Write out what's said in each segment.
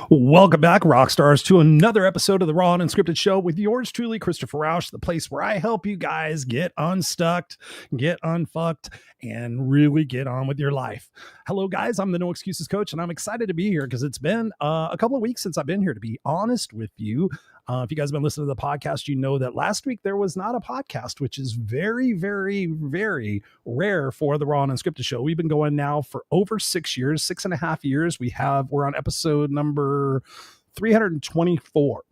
Welcome back, rock stars, to another episode of the Raw Unscripted show with yours truly, Christopher Rausch, the place where I help you guys get unstuck, get unfucked, and really get on with your life. Hello, guys. I'm the No Excuses Coach, and I'm excited to be here because it's been a couple of weeks since I've been here, to be honest with you. If you guys have been listening to the podcast, you know that last week there was not a podcast, which is very, very, very rare for the Raw Unscripted show. We've been going now for over 6 years, 6.5 years. We're on episode number 324.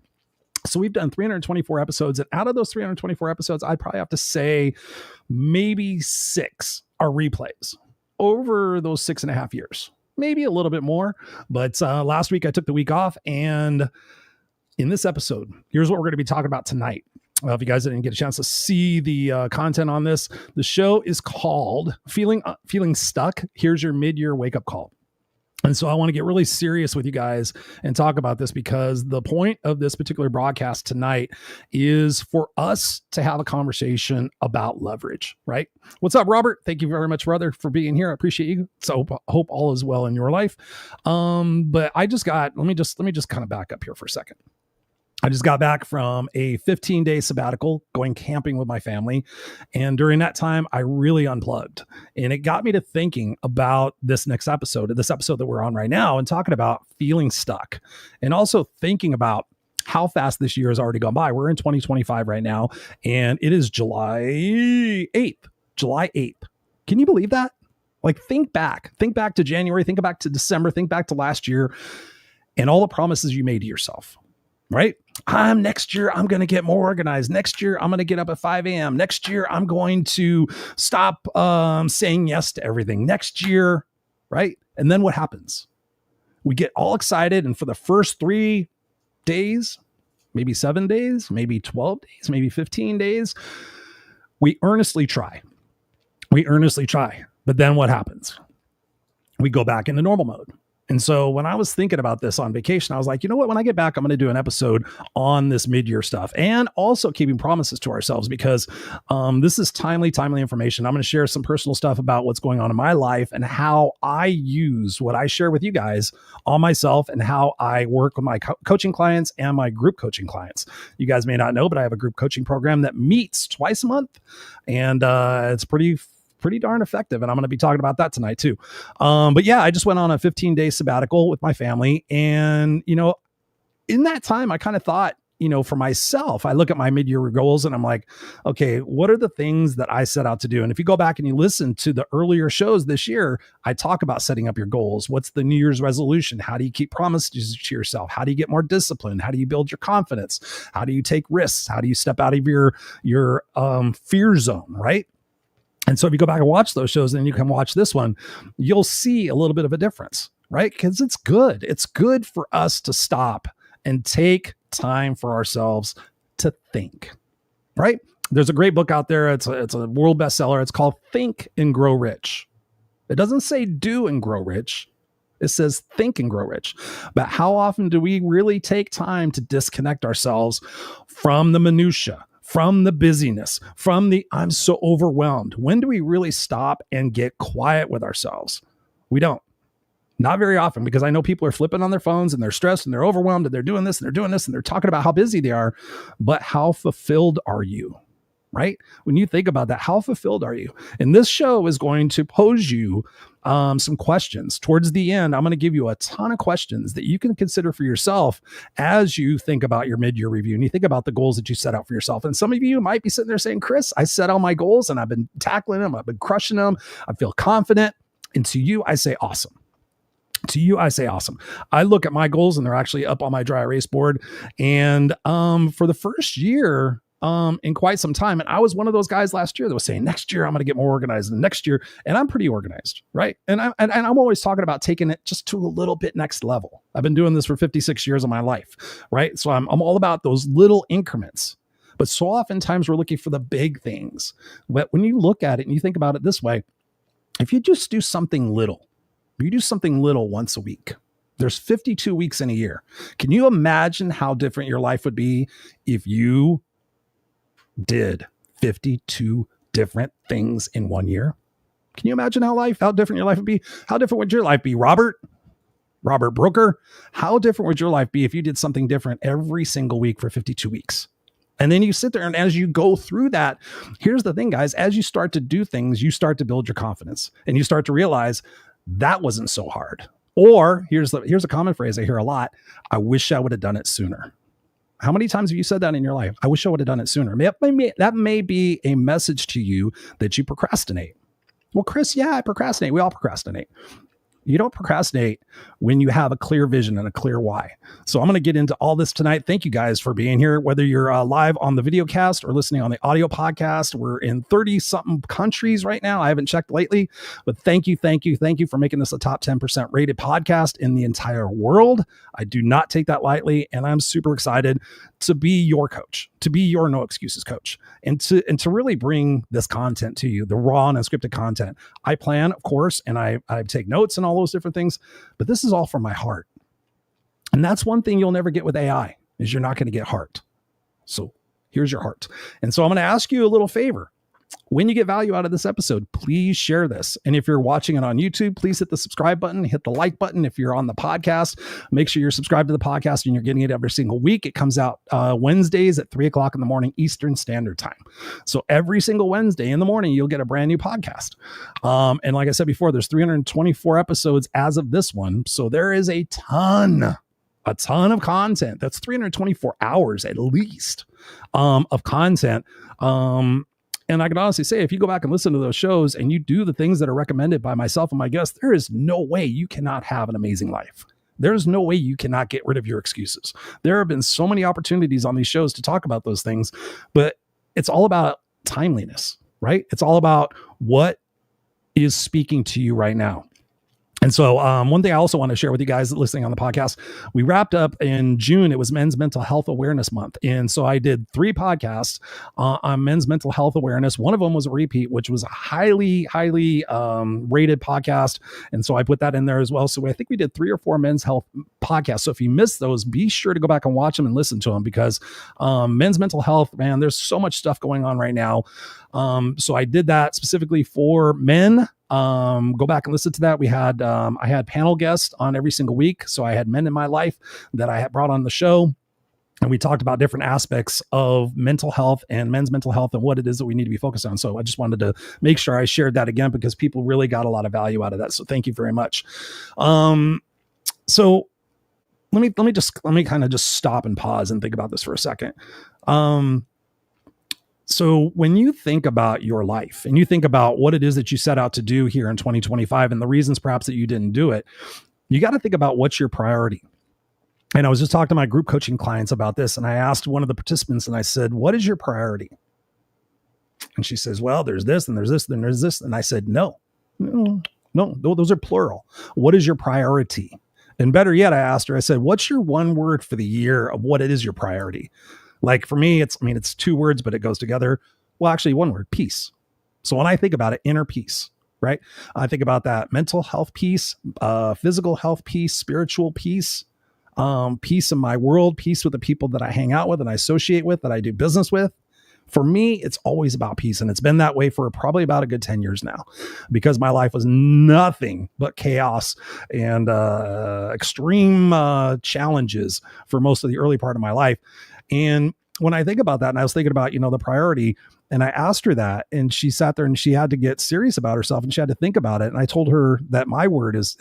So we've done 324 episodes, and out of those 324 episodes, I'd probably have to say maybe 6 are replays over those 6.5 years, maybe a little bit more. But last week I took the week off, and in this episode, here's what we're going to be talking about tonight. If you guys didn't get a chance to see the content on this, the show is called Feeling Stuck. Here's your mid-year wake-up call. And so I want to get really serious with you guys and talk about this, because the point of this particular broadcast tonight is for us to have a conversation about leverage, right? What's up, Robert? Thank you very much, brother, for being here. I appreciate you. So hope all is well in your life. But I just got, let me just kind of back up here for a second. I just got back from a 15-day sabbatical going camping with my family. And during that time, I really unplugged. And it got me to thinking about this episode that we're on right now, and talking about feeling stuck, and also thinking about how fast this year has already gone by. We're in 2025 right now, and it is July 8th. Can you believe that? Like, think back to January, think back to December, think back to last year, and all the promises you made to yourself. Right? Next year, I'm going to get more organized. Next year, I'm going to get up at 5 a.m. Next year, I'm going to stop saying yes to everything. Next year, right? And then what happens? We get all excited, and for the first 3 days, maybe 7 days, maybe 12 days, maybe 15 days, we earnestly try. But then what happens? We go back into normal mode. And so when I was thinking about this on vacation, I was like, you know what? When I get back, I'm going to do an episode on this mid-year stuff, and also keeping promises to ourselves, because this is timely information. I'm going to share some personal stuff about what's going on in my life and how I use what I share with you guys on myself, and how I work with my coaching clients and my group coaching clients. You guys may not know, but I have a group coaching program that meets twice a month, and it's pretty darn effective. And I'm going to be talking about that tonight too. But yeah, I just went on a 15-day sabbatical with my family. And, in that time, I kind of thought, for myself, I look at my mid-year goals and I'm like, okay, what are the things that I set out to do? And if you go back and you listen to the earlier shows this year, I talk about setting up your goals. What's the New Year's resolution? How do you keep promises to yourself? How do you get more discipline? How do you build your confidence? How do you take risks? How do you step out of your fear zone, right? And so if you go back and watch those shows, and then you can watch this one, you'll see a little bit of a difference, right? Because it's good. It's good for us to stop and take time for ourselves to think, right? There's a great book out there. It's a world bestseller. It's called Think and Grow Rich. It doesn't say do and grow rich. It says think and grow rich. But how often do we really take time to disconnect ourselves from the minutia, from the busyness, from the I'm so overwhelmed? When do we really stop and get quiet with ourselves? We don't. Not very often, because I know people are flipping on their phones and they're stressed and they're overwhelmed and they're doing this and they're doing this and they're talking about how busy they are. But how fulfilled are you? Right? When you think about that, how fulfilled are you? And this show is going to pose you some questions. Towards the end, I'm going to give you a ton of questions that you can consider for yourself as you think about your mid-year review and you think about the goals that you set out for yourself. And some of you might be sitting there saying, Chris, I set all my goals and I've been tackling them. I've been crushing them. I feel confident. And to you, I say, awesome. I look at my goals and they're actually up on my dry erase board. And for the first year, in quite some time. And I was one of those guys last year that was saying, next year, I'm going to get more organized, and next year. And I'm pretty organized, right? And I'm always talking about taking it just to a little bit next level. I've been doing this for 56 years of my life, right? So I'm all about those little increments. But so oftentimes we're looking for the big things. But when you look at it and you think about it this way, if you just do something little, once a week, there's 52 weeks in a year. Can you imagine how different your life would be if you did 52 different things in 1 year? Can you imagine how different your life would be? How different would your life be, Robert? Robert Brooker, how different would your life be if you did something different every single week for 52 weeks? And then you sit there, and as you go through that, here's the thing, guys, as you start to do things, you start to build your confidence, and you start to realize that wasn't so hard. Or here's a common phrase I hear a lot: I wish I would have done it sooner. How many times have you said that in your life? I wish I would have done it sooner. That may be a message to you that you procrastinate. Well, Chris, yeah, I procrastinate. We all procrastinate. You don't procrastinate when you have a clear vision and a clear why. So I'm going to get into all this tonight. Thank you guys for being here, whether you're live on the video cast or listening on the audio podcast. We're in 30 something countries right now. I haven't checked lately, but thank you for making this a top 10% rated podcast in the entire world. I do not take that lightly, and I'm super excited to be your coach, to be your no excuses coach, and to really bring this content to you, the raw and unscripted content. I plan, of course, and I take notes and all those different things, but this is all from my heart. And that's one thing you'll never get with AI, is you're not going to get heart. So here's your heart. And so I'm going to ask you a little favor. When you get value out of this episode, please share this. And if you're watching it on YouTube, please hit the subscribe button, hit the like button. If you're on the podcast, make sure you're subscribed to the podcast and you're getting it every single week. It comes out Wednesdays at 3:00 in the morning, Eastern Standard Time. So every single Wednesday in the morning, you'll get a brand new podcast. And like I said before, there's 324 episodes as of this one. So there is a ton of content. That's 324 hours at least of content. And I can honestly say, if you go back and listen to those shows and you do the things that are recommended by myself and my guests, there is no way you cannot have an amazing life. There's no way you cannot get rid of your excuses. There have been so many opportunities on these shows to talk about those things, but it's all about timeliness, right? It's all about what is speaking to you right now. And so one thing I also want to share with you guys listening on the podcast, we wrapped up in June. It was Men's Mental Health Awareness Month. And so I did 3 podcasts on men's mental health awareness. One of them was a repeat, which was a highly rated podcast. And so I put that in there as well. So I think we did 3 or 4 men's health podcasts. So if you missed those, be sure to go back and watch them and listen to them, because men's mental health, man, there's so much stuff going on right now. So I did that specifically for men. Go back and listen to that. We had, I had panel guests on every single week. So I had men in my life that I had brought on the show, and we talked about different aspects of mental health and men's mental health and what it is that we need to be focused on. So I just wanted to make sure I shared that again, because people really got a lot of value out of that. So thank you very much. So let me kind of just stop and pause and think about this for a second. So when you think about your life and you think about what it is that you set out to do here in 2025 and the reasons perhaps that you didn't do it, you got to think about what's your priority. And I was just talking to my group coaching clients about this, and I asked one of the participants and I said, what is your priority? And she says, well, there's this and there's this and there's this. And I said, no, those are plural. What is your priority? And better yet, I asked her, I said, what's your one word for the year of what it is your priority? Like for me, it's 2 words, but it goes together. Well, actually 1 word, peace. So when I think about it, inner peace, right? I think about that mental health peace, physical health peace, spiritual peace, peace in my world, peace with the people that I hang out with and I associate with, that I do business with. For me, it's always about peace. And it's been that way for probably about a good 10 years now, because my life was nothing but chaos and extreme challenges for most of the early part of my life. And when I think about that, and I was thinking about, the priority, and I asked her that, and she sat there and she had to get serious about herself and she had to think about it. And I told her that my word is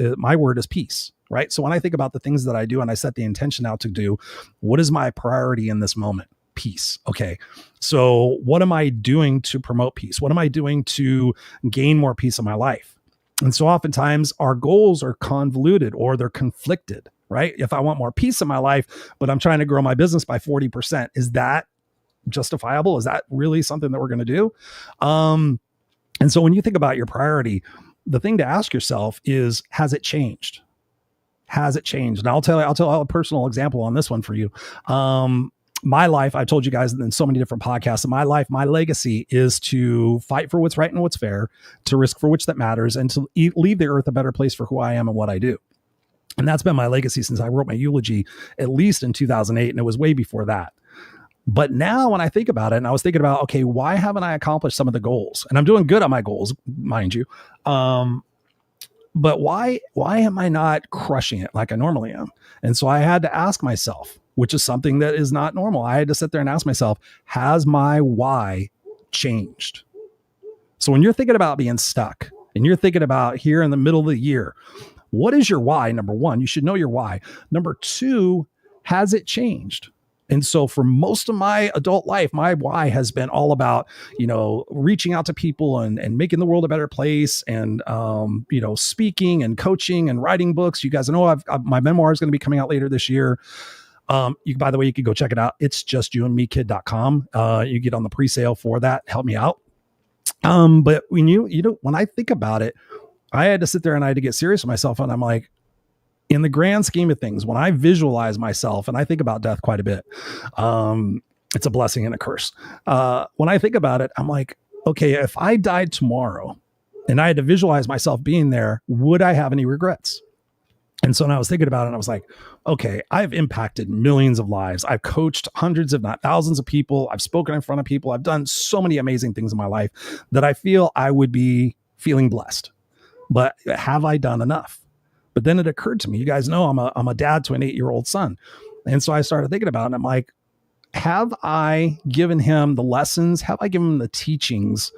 peace, right? So when I think about the things that I do and I set the intention out to do, what is my priority in this moment? Peace. Okay. So what am I doing to promote peace? What am I doing to gain more peace in my life? And so oftentimes our goals are convoluted or they're conflicted, right? If I want more peace in my life, but I'm trying to grow my business by 40%, is that justifiable? Is that really something that we're going to do? And so when you think about your priority, the thing to ask yourself is, has it changed? Has it changed? And I'll tell a personal example on this one for you. My life, I told you guys in so many different podcasts, in my life, my legacy is to fight for what's right and what's fair, to risk for which that matters, and to leave the earth a better place for who I am and what I do. And that's been my legacy since I wrote my eulogy, at least in 2008. And it was way before that. But now when I think about it, and I was thinking about, okay, why haven't I accomplished some of the goals? And I'm doing good on my goals, mind you. But why am I not crushing it like I normally am? And so I had to ask myself, which is something that is not normal. I had to sit there and ask myself, has my why changed? So when you're thinking about being stuck and you're thinking about here in the middle of the year, what is your why? Number one, you should know your why. Number two, has it changed? And so for most of my adult life, my why has been all about, reaching out to people and making the world a better place and, speaking and coaching and writing books. You guys know my memoir is going to be coming out later this year. By the way, you can go check it out. It's justyoundmekid.com. You get on the pre-sale for that. Help me out. But when I think about it, I had to sit there and I had to get serious with myself. And I'm like, in the grand scheme of things, when I visualize myself, and I think about death quite a bit, it's a blessing and a curse. When I think about it, I'm like, okay, if I died tomorrow and I had to visualize myself being there, would I have any regrets? And so when I was thinking about it, I was like, okay, I've impacted millions of lives. I've coached hundreds, if not thousands of people. I've spoken in front of people. I've done so many amazing things in my life that I feel I would be feeling blessed. But have I done enough? But then it occurred to me, you guys know I'm a dad to an 8-year-old son. And so I started thinking about it, and I'm like, have I given him the lessons? Have I given him the teachings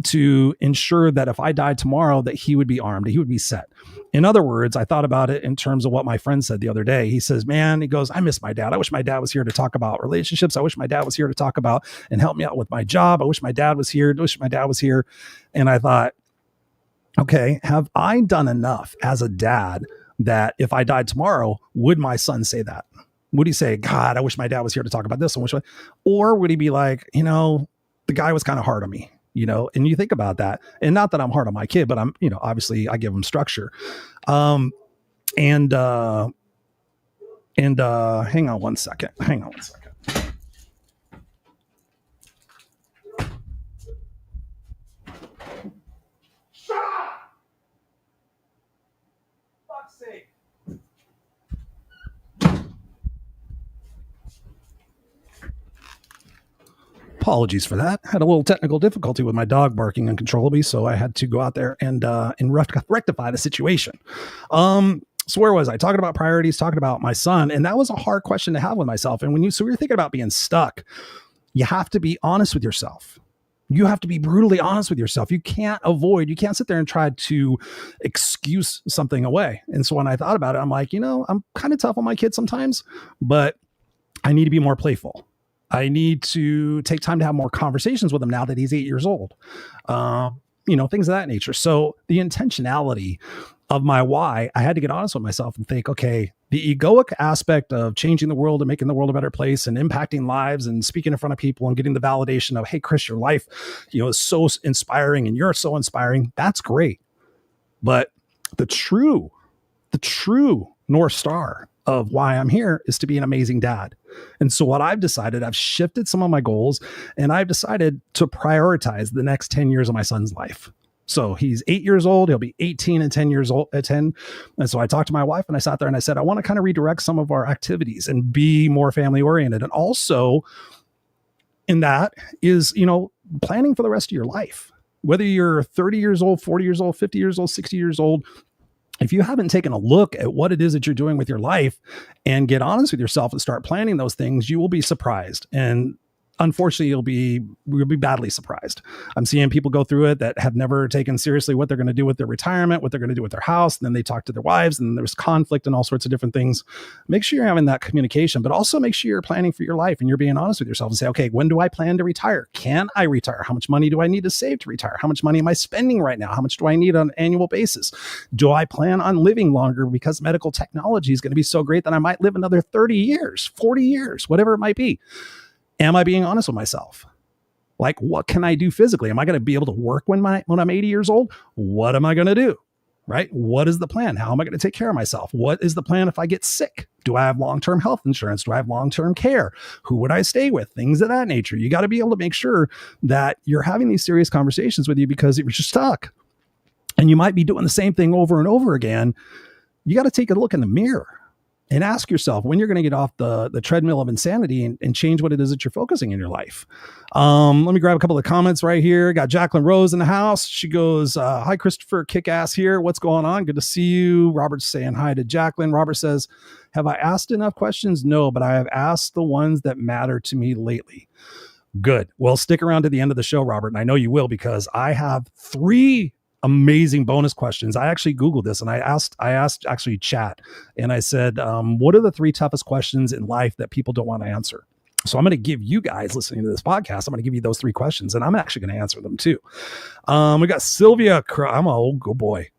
to ensure that if I died tomorrow, that he would be armed, that he would be set? In other words, I thought about it in terms of what my friend said the other day. He says, man, he goes, I miss my dad. I wish my dad was here to talk about relationships. I wish my dad was here to talk about and help me out with my job. I wish my dad was here. And I thought, okay, have I done enough as a dad that if I died tomorrow, would my son say that? Would he say, God, I wish my dad was here to talk about this? Or would he be like, the guy was kind of hard on me, and you think about that. And not that I'm hard on my kid, but I'm, obviously I give him structure. Hang on one second. Apologies for that. Had a little technical difficulty with my dog barking uncontrollably, so I had to go out there and rectify the situation. So where was I? Talking about priorities, talking about my son, and that was a hard question to have with myself. And so you're thinking about being stuck, you have to be honest with yourself. You have to be brutally honest with yourself. You can't sit there and try to excuse something away. And so when I thought about it, I'm like, I'm kind of tough on my kids sometimes, but I need to be more playful. I need to take time to have more conversations with him now that he's 8 years old. Things of that nature. So the intentionality of my why, I had to get honest with myself and think, okay, the egoic aspect of changing the world and making the world a better place and impacting lives and speaking in front of people and getting the validation of, hey, Chris, your life, is so inspiring and you're so inspiring. That's great. But the true North Star of why I'm here is to be an amazing dad. And so what I've decided, I've shifted some of my goals and I've decided to prioritize the next 10 years of my son's life. So he's 8 years old. He'll be 18 and 10 years old at 10. And so I talked to my wife and I sat there and I said, I want to kind of redirect some of our activities and be more family oriented. And also in that is, planning for the rest of your life, whether you're 30 years old, 40 years old, 50 years old, 60 years old. If you haven't taken a look at what it is that you're doing with your life and get honest with yourself and start planning those things, you will be surprised. And unfortunately, we'll be badly surprised. I'm seeing people go through it that have never taken seriously what they're going to do with their retirement, what they're going to do with their house. And then they talk to their wives and there's conflict and all sorts of different things. Make sure you're having that communication, but also make sure you're planning for your life and you're being honest with yourself and say, okay, when do I plan to retire? Can I retire? How much money do I need to save to retire? How much money am I spending right now? How much do I need on an annual basis? Do I plan on living longer because medical technology is going to be so great that I might live another 30 years, 40 years, whatever it might be? Am I being honest with myself? Like, what can I do physically? Am I going to be able to work when I'm 80 years old? What am I going to do? Right? What is the plan? How am I going to take care of myself? What is the plan if I get sick? Do I have long-term health insurance? Do I have long-term care? Who would I stay with? Things of that nature. You got to be able to make sure that you're having these serious conversations with you, because if you're stuck and you might be doing the same thing over and over again, you got to take a look in the mirror and ask yourself when you're going to get off the treadmill of insanity and change what it is that you're focusing in your life. Let me grab a couple of comments right here. Got Jacqueline Rose in the house. She goes, hi, Christopher, kick ass here. What's going on? Good to see you. Robert's saying hi to Jacqueline. Robert says, have I asked enough questions? No, but I have asked the ones that matter to me lately. Good. Well, stick around to the end of the show, Robert, and I know you will, because I have 3 amazing bonus questions. I actually Googled this, and I asked actually chat, and I said, what are the 3 toughest questions in life that people don't want to answer? So I'm going to give you guys listening to this podcast, I'm going to give you those 3 questions, and I'm actually going to answer them too. We got Sylvia. I'm a old boy.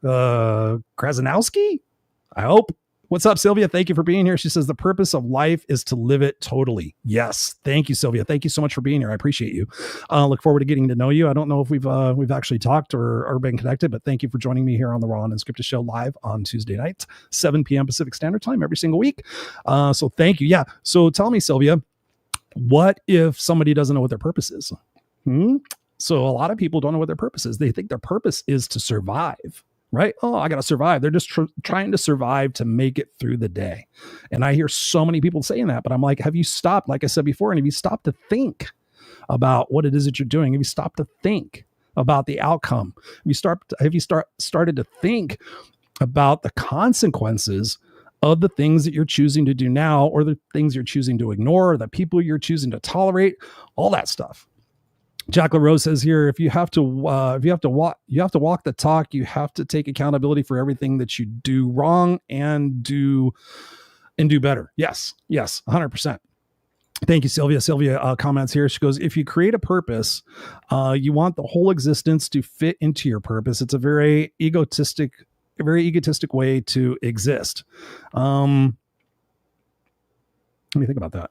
Krasinowski, I hope. What's up, Sylvia? Thank you for being here. She says the purpose of life is to live it totally. Yes. Thank you, Sylvia. Thank you so much for being here. I appreciate you. Look forward to getting to know you. I don't know if we've actually talked or been connected, but thank you for joining me here on the Raw Unscripted show live on Tuesday nights, 7 p.m. Pacific Standard Time every single week. So thank you. Yeah. So tell me, Sylvia, what if somebody doesn't know what their purpose is? So a lot of people don't know what their purpose is. They think their purpose is to survive. Right? Oh, I got to survive. They're just trying to survive to make it through the day. And I hear so many people saying that, but I'm like, have you stopped, like I said before, and have you stopped to think about what it is that you're doing? Have you stopped to think about the outcome? Have you started to think about the consequences of the things that you're choosing to do now, or the things you're choosing to ignore, or the people you're choosing to tolerate, all that stuff? Jacqueline Rose says here, if you have to walk the talk, you have to take accountability for everything that you do wrong and do better. Yes, 100%. Thank you, Sylvia. Sylvia comments here. She goes, if you create a purpose, you want the whole existence to fit into your purpose. It's a very egotistic way to exist. Let me think about that.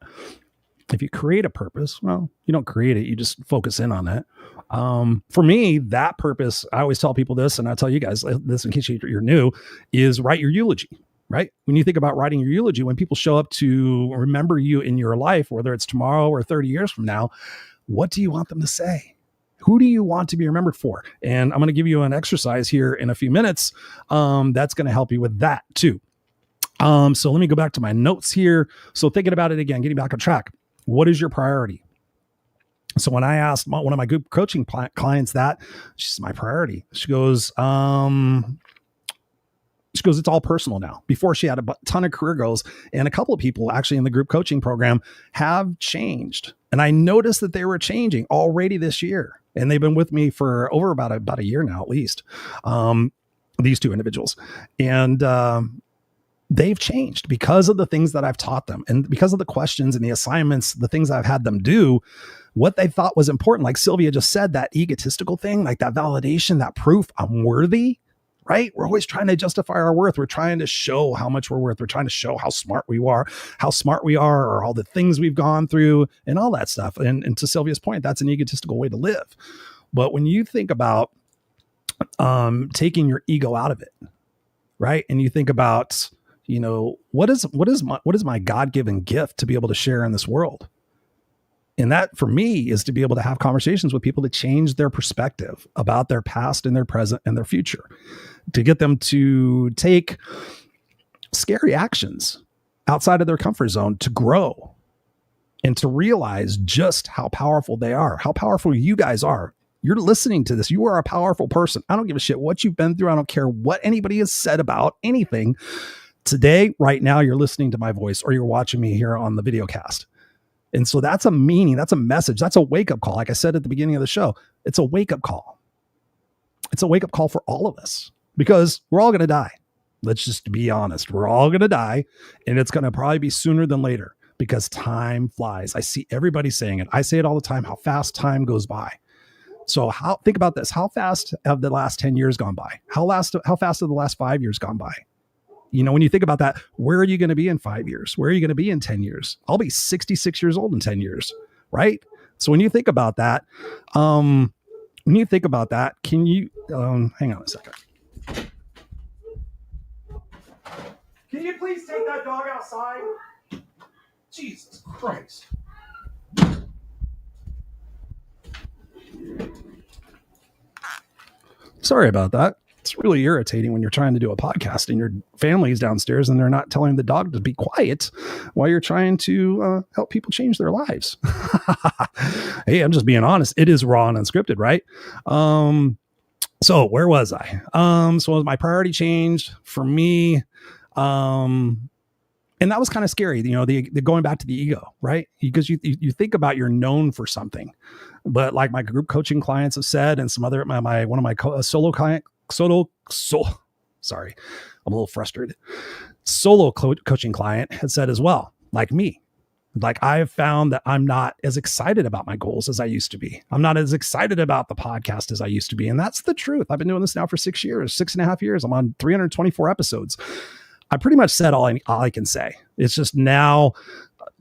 If you create a purpose, well, you don't create it. You just focus in on it. For me, that purpose, I always tell people this, and I tell you guys this in case you're new, is write your eulogy, right? When you think about writing your eulogy, when people show up to remember you in your life, whether it's tomorrow or 30 years from now, what do you want them to say? Who do you want to be remembered for? And I'm going to give you an exercise here in a few minutes that's going to help you with that too. So let me go back to my notes here. So thinking about it again, getting back on track. What is your priority? So when I asked one of my group coaching clients that, she's my priority. She goes, it's all personal now. Before she had a ton of career goals, and a couple of people actually in the group coaching program have changed. And I noticed that they were changing already this year. And they've been with me for over about a year now, at least. These 2 individuals. And, they've changed because of the things that I've taught them, and because of the questions and the assignments, the things I've had them do, what they thought was important. Like Sylvia just said, that egotistical thing, like that validation, that proof I'm worthy, right? We're always trying to justify our worth. We're trying to show how much we're worth. We're trying to show how smart we are, or all the things we've gone through and all that stuff. And to Sylvia's point, that's an egotistical way to live. But when you think about taking your ego out of it, right? And you think about, what is my God-given gift to be able to share in this world? And that for me is to be able to have conversations with people to change their perspective about their past and their present and their future, to get them to take scary actions outside of their comfort zone, to grow and to realize just how powerful they are, how powerful you guys are. You're listening to this. You are a powerful person. I don't give a shit what you've been through. I don't care what anybody has said about anything. Today, right now, you're listening to my voice, or you're watching me here on the video cast. And so that's a meaning, that's a message, that's a wake-up call. Like I said at the beginning of the show, it's a wake-up call. It's a wake-up call for all of us, because we're all going to die. Let's just be honest. We're all going to die, and it's going to probably be sooner than later, because time flies. I see everybody saying it. I say it all the time, how fast time goes by. So think about this. How fast have the last 10 years gone by? How fast have the last 5 years gone by? When you think about that, where are you going to be in 5 years? Where are you going to be in 10 years? I'll be 66 years old in 10 years, right? So when you think about that, can you, hang on a second. Can you please take that dog outside? Jesus Christ. Sorry about that. It's really irritating when you're trying to do a podcast and your family's downstairs and they're not telling the dog to be quiet while you're trying to help people change their lives. Hey, I'm just being honest. It is raw and unscripted, right? So where was I? So my priority changed for me. And that was kind of scary, the going back to the ego, right? Because you think about you're known for something, but like my group coaching clients have said, and some other, one of my solo client, sorry, I'm a little frustrated. Solo coaching client had said as well, like me, like I've found that I'm not as excited about my goals as I used to be. I'm not as excited about the podcast as I used to be. And that's the truth. I've been doing this now for 6.5 years. I'm on 324 episodes. I pretty much said all I can say. It's just now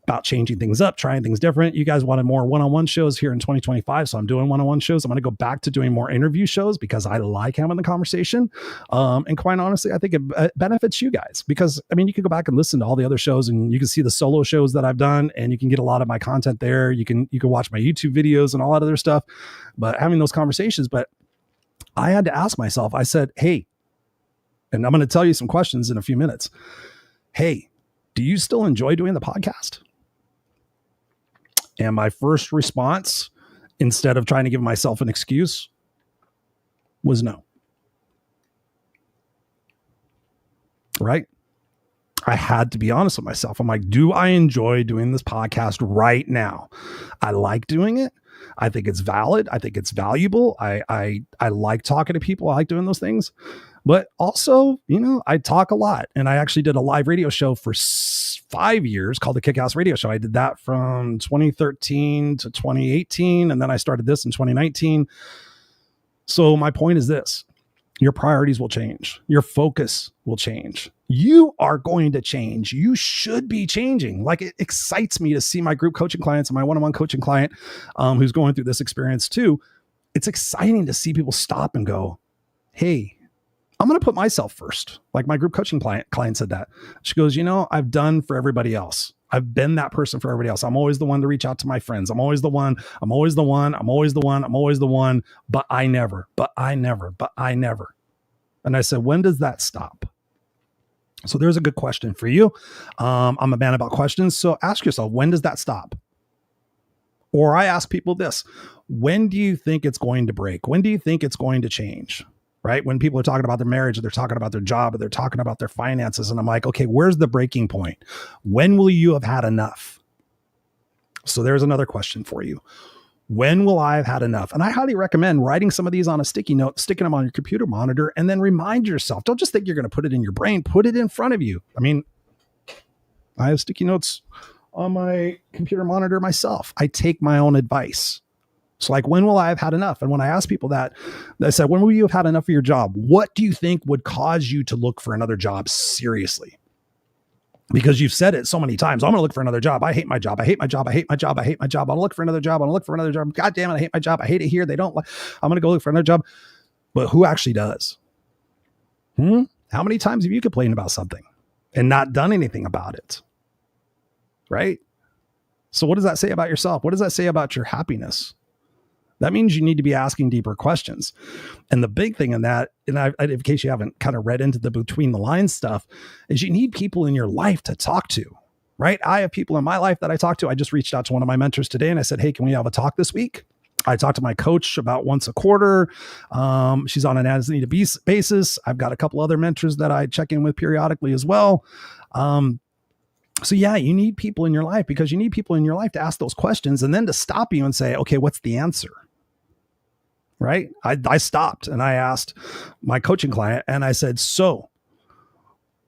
about changing things up, trying things different. You guys wanted more one-on-one shows here in 2025. So I'm doing one-on-one shows. I'm going to go back to doing more interview shows because I like having the conversation. And quite honestly, I think it benefits you guys because, I mean, you can go back and listen to all the other shows and you can see the solo shows that I've done and you can get a lot of my content there. You can watch my YouTube videos and all that other stuff, but having those conversations. But I had to ask myself, I said, hey, and I'm going to tell you some questions in a few minutes. Hey, do you still enjoy doing the podcast? And my first response, instead of trying to give myself an excuse, was no. Right? I had to be honest with myself. I'm like, do I enjoy doing this podcast right now? I like doing it. I think it's valid. I think it's valuable. I like talking to people. I like doing those things. But also, I talk a lot. And I actually did a live radio show for 5 years called the Kick-Ass Radio Show. I did that from 2013 to 2018. And then I started this in 2019. So my point is this. Your priorities will change. Your focus will change. You are going to change. You should be changing. Like, it excites me to see my group coaching clients and my one-on-one coaching client who's going through this experience too. It's exciting to see people stop and go, hey, I'm going to put myself first. Like my group coaching client said that. She goes, I've done for everybody else. I've been that person for everybody else. I'm always the one to reach out to my friends. I'm always the one. But I never. And I said, when does that stop? So there's a good question for you. I'm a man about questions. So ask yourself, when does that stop? Or I ask people this, when do you think it's going to break? When do you think it's going to change? Right? When people are talking about their marriage, or they're talking about their job, or they're talking about their finances. And I'm like, okay, where's the breaking point? When will you have had enough? So there's another question for you. When will I have had enough? And I highly recommend writing some of these on a sticky note, sticking them on your computer monitor, and then remind yourself. Don't just think you're going to put it in your brain. Put it in front of you. I mean, I have sticky notes on my computer monitor myself. I take my own advice. So like, when will I have had enough? And when I ask people that, I said, when will you have had enough of your job? What do you think would cause you to look for another job seriously? Because you've said it so many times. I'm going to look for another job. I hate my job. I hate my job. I hate my job. I hate my job. I'll look for another job. I'll look for another job. God damn it. I hate my job. I hate it here. They don't like, I'm going to go look for another job. But who actually does? How many times have you complained about something and not done anything about it? Right? So what does that say about yourself? What does that say about your happiness? That means you need to be asking deeper questions. And the big thing in that, and in case you haven't kind of read into the between the lines stuff, is you need people in your life to talk to, right? I have people in my life that I talk to. I just reached out to one of my mentors today and I said, hey, can we have a talk this week? I talk to my coach about once a quarter. She's on an as-needed basis. I've got a couple other mentors that I check in with periodically as well. So yeah, you need people in your life because you need people in your life to ask those questions and then to stop you and say, okay, what's the answer? Right? I stopped and I asked my coaching client and I said, so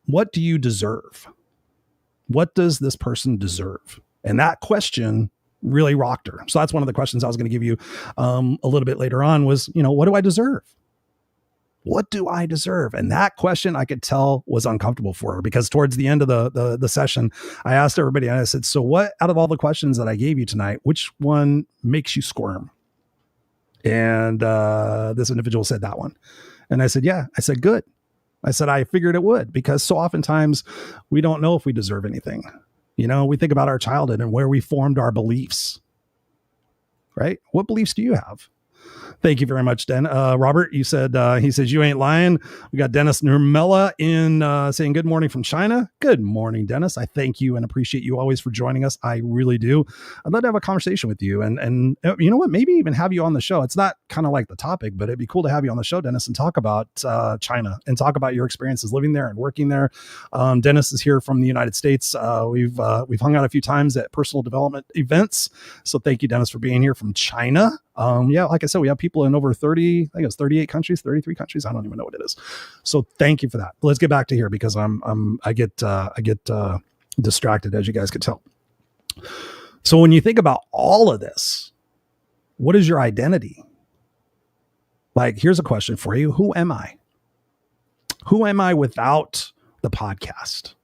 what do you deserve? What does this person deserve? And that question really rocked her. So that's one of the questions I was going to give you a little bit later on was, what do I deserve? What do I deserve? And that question I could tell was uncomfortable for her because towards the end of the session, I asked everybody and I said, so what out of all the questions that I gave you tonight, which one makes you squirm? And this individual said that one. And I said, yeah. I said, good. I said, I figured it would because so oftentimes we don't know if we deserve anything. We think about our childhood and where we formed our beliefs, right? What beliefs do you have? Thank you very much, Den. Robert, you said, he says, you ain't lying. We got Dennis Nurmela in saying good morning from China. Good morning, Dennis. I thank you and appreciate you always for joining us. I really do. I'd love to have a conversation with you and you know what, maybe even have you on the show. It's not kind of like the topic, but it'd be cool to have you on the show, Dennis, and talk about China and talk about your experiences living there and working there. Dennis is here from the United States. We've hung out a few times at personal development events. So thank you, Dennis, for being here from China. Yeah, like I said, we have people in over 30, I think it's 38 countries, 33 countries. I don't even know what it is. So thank you for that. Let's get back to here because I get distracted, as you guys could tell. So when you think about all of this, what is your identity? Like, here's a question for you. Who am I? Who am I without the podcast?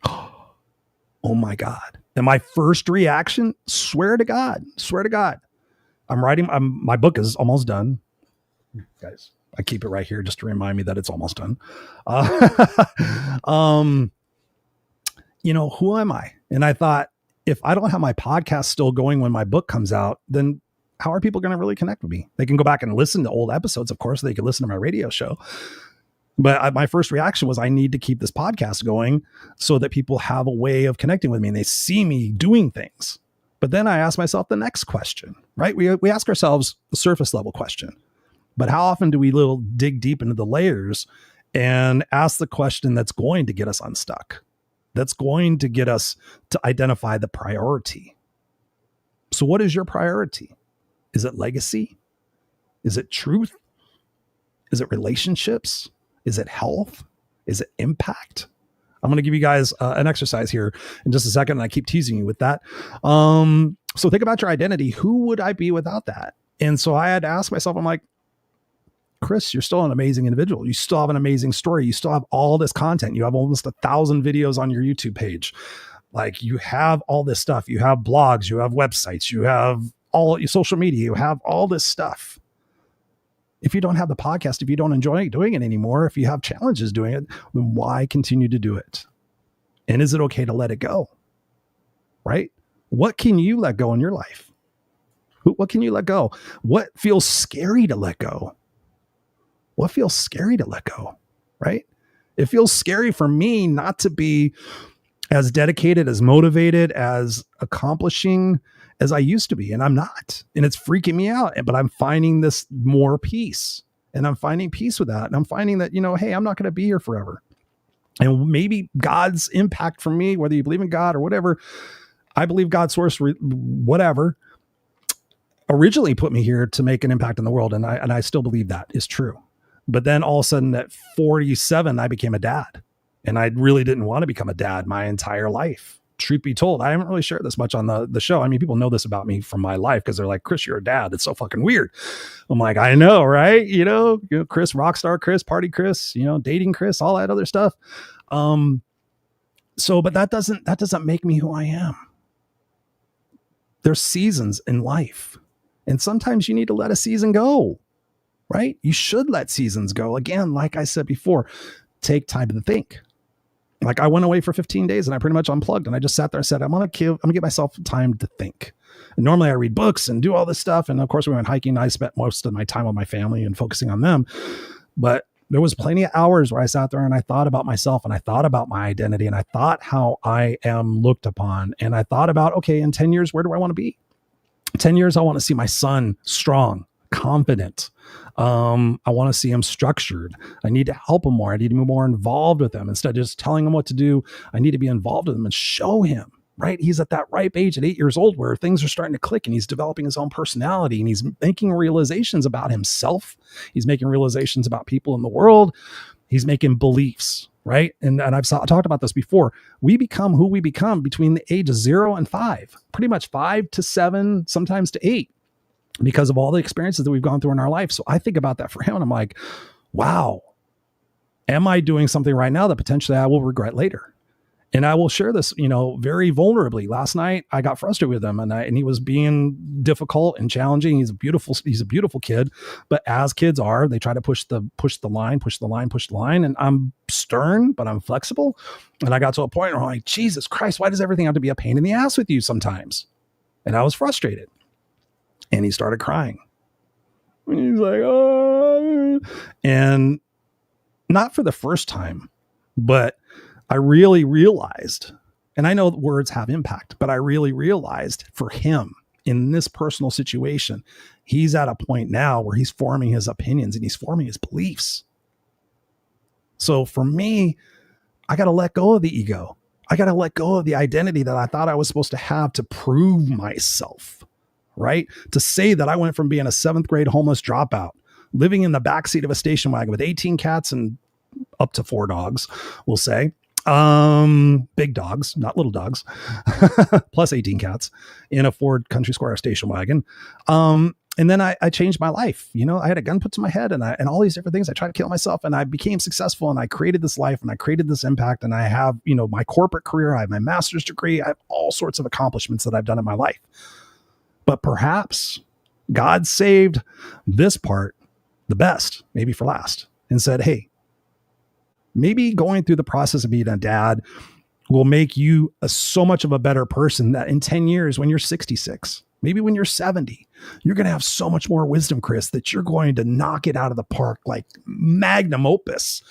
Oh my God. And my first reaction, swear to God, I'm writing, my book is almost done. Guys, I keep it right here just to remind me that it's almost done. You know, who am I? And I thought, if I don't have my podcast still going when my book comes out, then how are people going to really connect with me? They can go back and listen to old episodes. Of course, they can listen to my radio show. But my first reaction was I need to keep this podcast going so that people have a way of connecting with me and they see me doing things. But then I asked myself the next question, right? We ask ourselves the surface level question, but how often do we dig deep into the layers and ask the question that's going to get us unstuck? That's going to get us to identify the priority. So what is your priority? Is it legacy? Is it truth? Is it relationships? Is it health? Is it impact? I'm going to give you guys an exercise here in just a second, and I keep teasing you with that. So think about your identity. Who would I be without that? And so I had to ask myself, I'm like, Chris, you're still an amazing individual. You still have an amazing story. You still have all this content. You have almost 1,000 videos on your YouTube page. Like, you have all this stuff. You have blogs, you have websites, you have all your social media, you have all this stuff. If you don't have the podcast, if you don't enjoy doing it anymore, if you have challenges doing it, then why continue to do it? And is it okay to let it go? Right? What can you let go in your life? What can you let go? What feels scary to let go? What feels scary to let go? Right? It feels scary for me not to be as dedicated, as motivated, as accomplishing as I used to be. And I'm not. And it's freaking me out. But I'm finding this more peace. And I'm finding peace with that. And I'm finding that, hey, I'm not going to be here forever. And maybe God's impact for me, whether you believe in God or whatever, I believe God's source, whatever, originally put me here to make an impact in the world. And I still believe that is true. But then all of a sudden at 47, I became a dad. And I really didn't want to become a dad my entire life. Truth be told, I haven't really shared this much on the show. I mean, people know this about me from my life because they're like, Chris, you're a dad. It's so fucking weird. I'm like, I know, right? Chris, rockstar Chris, party Chris, dating Chris, all that other stuff. But that doesn't make me who I am. There's seasons in life. And sometimes you need to let a season go, right? You should let seasons go. Again, like I said before, take time to think. Like, I went away for 15 days and I pretty much unplugged and I just sat there and said, I'm going to give myself time to think. And normally I read books and do all this stuff. And of course we went hiking. I spent most of my time with my family and focusing on them. But there was plenty of hours where I sat there and I thought about myself and I thought about my identity and I thought how I am looked upon. And I thought about, okay, in 10 years, where do I want to be? 10 years, I want to see my son strong, confident. I want to see him structured. I need to help him more. I need to be more involved with him. Instead of just telling him what to do, I need to be involved with him and show him, right? He's at that ripe age at 8 years old where things are starting to click and he's developing his own personality and he's making realizations about himself. He's making realizations about people in the world. He's making beliefs, right? And I've talked about this before. We become who we become between the ages 0 and 5, pretty much 5 to 7, sometimes to 8. Because of all the experiences that we've gone through in our life. So I think about that for him and I'm like, wow, am I doing something right now that potentially I will regret later? And I will share this, very vulnerably. Last night I got frustrated with him and he was being difficult and challenging. He's a beautiful kid, but as kids are, they try to push the line. And I'm stern, but I'm flexible. And I got to a point where I'm like, Jesus Christ, why does everything have to be a pain in the ass with you sometimes? And I was frustrated. And he started crying. And he's like, oh, and not for the first time, but I really realized, and I know that words have impact, but I really realized for him in this personal situation, he's at a point now where he's forming his opinions and he's forming his beliefs. So for me, I got to let go of the ego. I got to let go of the identity that I thought I was supposed to have to prove myself, right? To say that I went from being a 7th grade homeless dropout, living in the backseat of a station wagon with 18 cats and up to 4 dogs, we'll say, big dogs, not little dogs, plus 18 cats in a Ford Country Squire station wagon. And then I changed my life. You know, I had a gun put to my head and all these different things. I tried to kill myself and I became successful and I created this life and I created this impact. And I have, you know, my corporate career, I have my master's degree. I have all sorts of accomplishments that I've done in my life. But perhaps God saved this part the best, maybe for last, and said, hey, maybe going through the process of being a dad will make you so much of a better person that in 10 years, when you're 66, maybe when you're 70, you're going to have so much more wisdom, Chris, that you're going to knock it out of the park like magnum opus.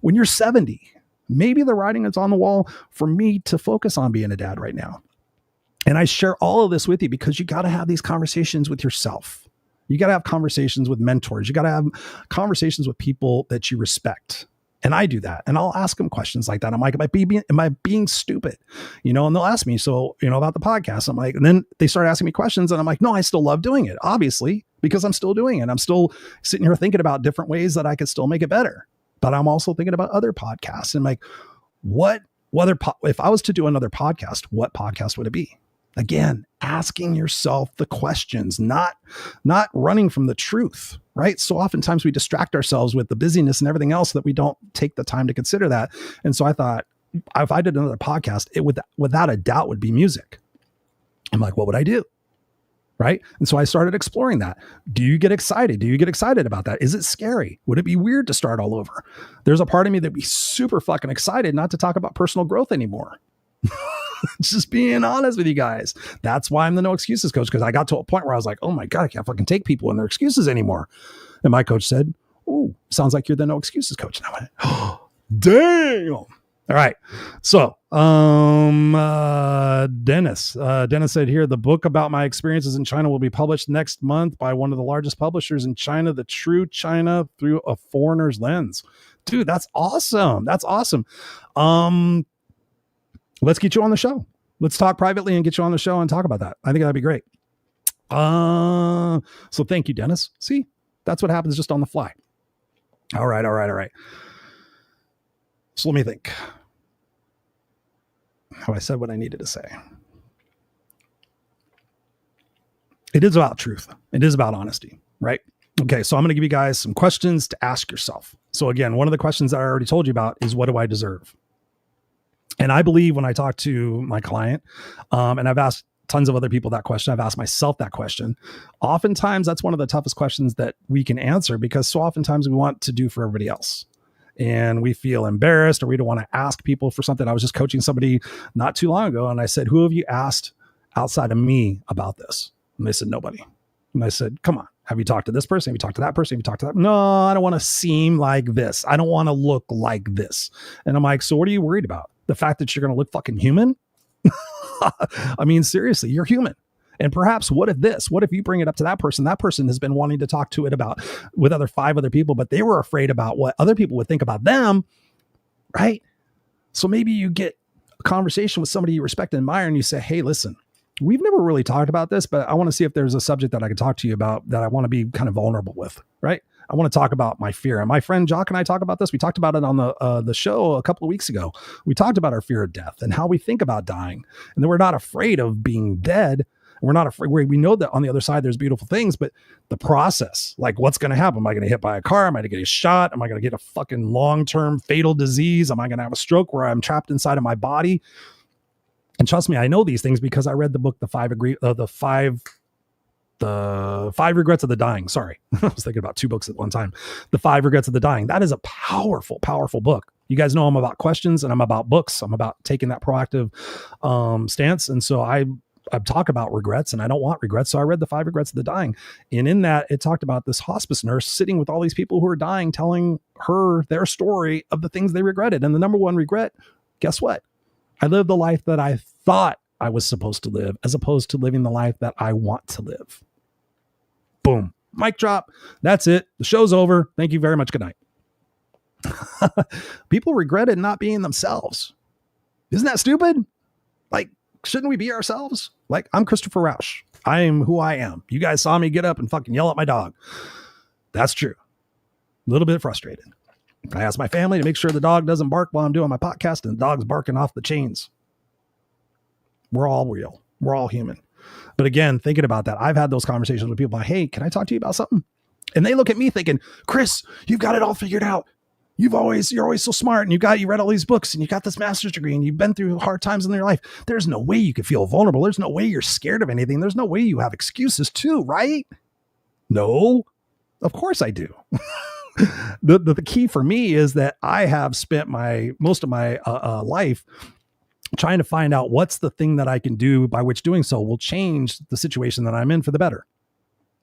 When you're 70, maybe the writing is on the wall for me to focus on being a dad right now. And I share all of this with you because you got to have these conversations with yourself. You got to have conversations with mentors. You got to have conversations with people that you respect. And I do that. And I'll ask them questions like that. I'm like, am I being stupid? You know, and they'll ask me, so, you know, about the podcast. I'm like, and then they start asking me questions and I'm like, no, I still love doing it, obviously, because I'm still doing it. I'm still sitting here thinking about different ways that I could still make it better. But I'm also thinking about other podcasts and like, if I was to do another podcast, what podcast would it be? Again, asking yourself the questions, not running from the truth, right? So oftentimes we distract ourselves with the busyness and everything else that we don't take the time to consider that. And so I thought, if I did another podcast, it would, without a doubt, would be music. I'm like, what would I do? Right. And so I started exploring that. Do you get excited? Do you get excited about that? Is it scary? Would it be weird to start all over? There's a part of me that'd be super fucking excited not to talk about personal growth anymore. Just being honest with you guys. That's why I'm the no excuses coach, because I got to a point where I was like, oh my God, I can't fucking take people and their excuses anymore. And my coach said, oh, sounds like you're the no excuses coach. And I went, oh, damn. All right. So, Dennis said here, the book about my experiences in China will be published next month by one of the largest publishers in China, The True China Through a Foreigner's Lens. Dude, that's awesome. That's awesome. Let's get you on the show. Let's talk privately and get you on the show and talk about that. I think that'd be great. So thank you, Dennis. See, that's what happens just on the fly. All right. So let me think. Have I said what I needed to say? It is about truth. It is about honesty, right? Okay, so I'm going to give you guys some questions to ask yourself. So again, one of the questions that I already told you about is, what do I deserve? And I believe when I talk to my client, and I've asked tons of other people that question, I've asked myself that question. Oftentimes, that's one of the toughest questions that we can answer, because so oftentimes we want to do for everybody else. And we feel embarrassed, or we don't want to ask people for something. I was just coaching somebody not too long ago, and I said, who have you asked outside of me about this? And they said, nobody. And I said, come on. Have you talked to this person? Have you talked to that person? Have you talked to that? No, I don't want to seem like this. I don't want to look like this. And I'm like, so what are you worried about? The fact that you're going to look fucking human? I mean, seriously, you're human. And perhaps what if you bring it up to that person has been wanting to talk to it about with 5 other people, but they were afraid about what other people would think about them. Right. So maybe you get a conversation with somebody you respect and admire, and you say, hey, listen, we've never really talked about this, but I want to see if there's a subject that I could talk to you about that I want to be kind of vulnerable with. Right. I want to talk about my fear. And my friend Jock and I talk about this. We talked about it on the show a couple of weeks ago. We talked about our fear of death and how we think about dying, and that we're not afraid of being dead. We're not afraid. We know that on the other side, there's beautiful things, but the process, like what's going to happen? Am I going to get hit by a car? Am I going to get a shot? Am I going to get a fucking long-term fatal disease? Am I going to have a stroke where I'm trapped inside of my body? And trust me, I know these things because I read the book, The Five Regrets of the Dying. Sorry. I was thinking about 2 books at one time. The 5 Regrets of the Dying. That is a powerful, powerful book. You guys know I'm about questions and I'm about books. I'm about taking that proactive stance. And so I talk about regrets, and I don't want regrets. So I read the 5 Regrets of the Dying. And in that, it talked about this hospice nurse sitting with all these people who are dying, telling her their story of the things they regretted. And the number one regret, guess what? I lived the life that I thought I was supposed to live, as opposed to living the life that I want to live. Boom. Mic drop. That's it. The show's over. Thank you very much. Good night. People regretted not being themselves. Isn't that stupid? Like, shouldn't we be ourselves? Like, I'm Christopher Rausch. I am who I am. You guys saw me get up and fucking yell at my dog. That's true. A little bit frustrated. I asked my family to make sure the dog doesn't bark while I'm doing my podcast, and the dog's barking off the chains. We're all real. We're all human. But again, thinking about that, I've had those conversations with people like, hey, can I talk to you about something? And they look at me thinking, Chris, you've got it all figured out. You're always so smart, and you read all these books, and you got this master's degree, and you've been through hard times in your life. There's no way you could feel vulnerable. There's no way you're scared of anything. There's no way you have excuses too, right? No, of course I do. The key for me is that I have spent most of my life trying to find out what's the thing that I can do by which doing so will change the situation that I'm in for the better,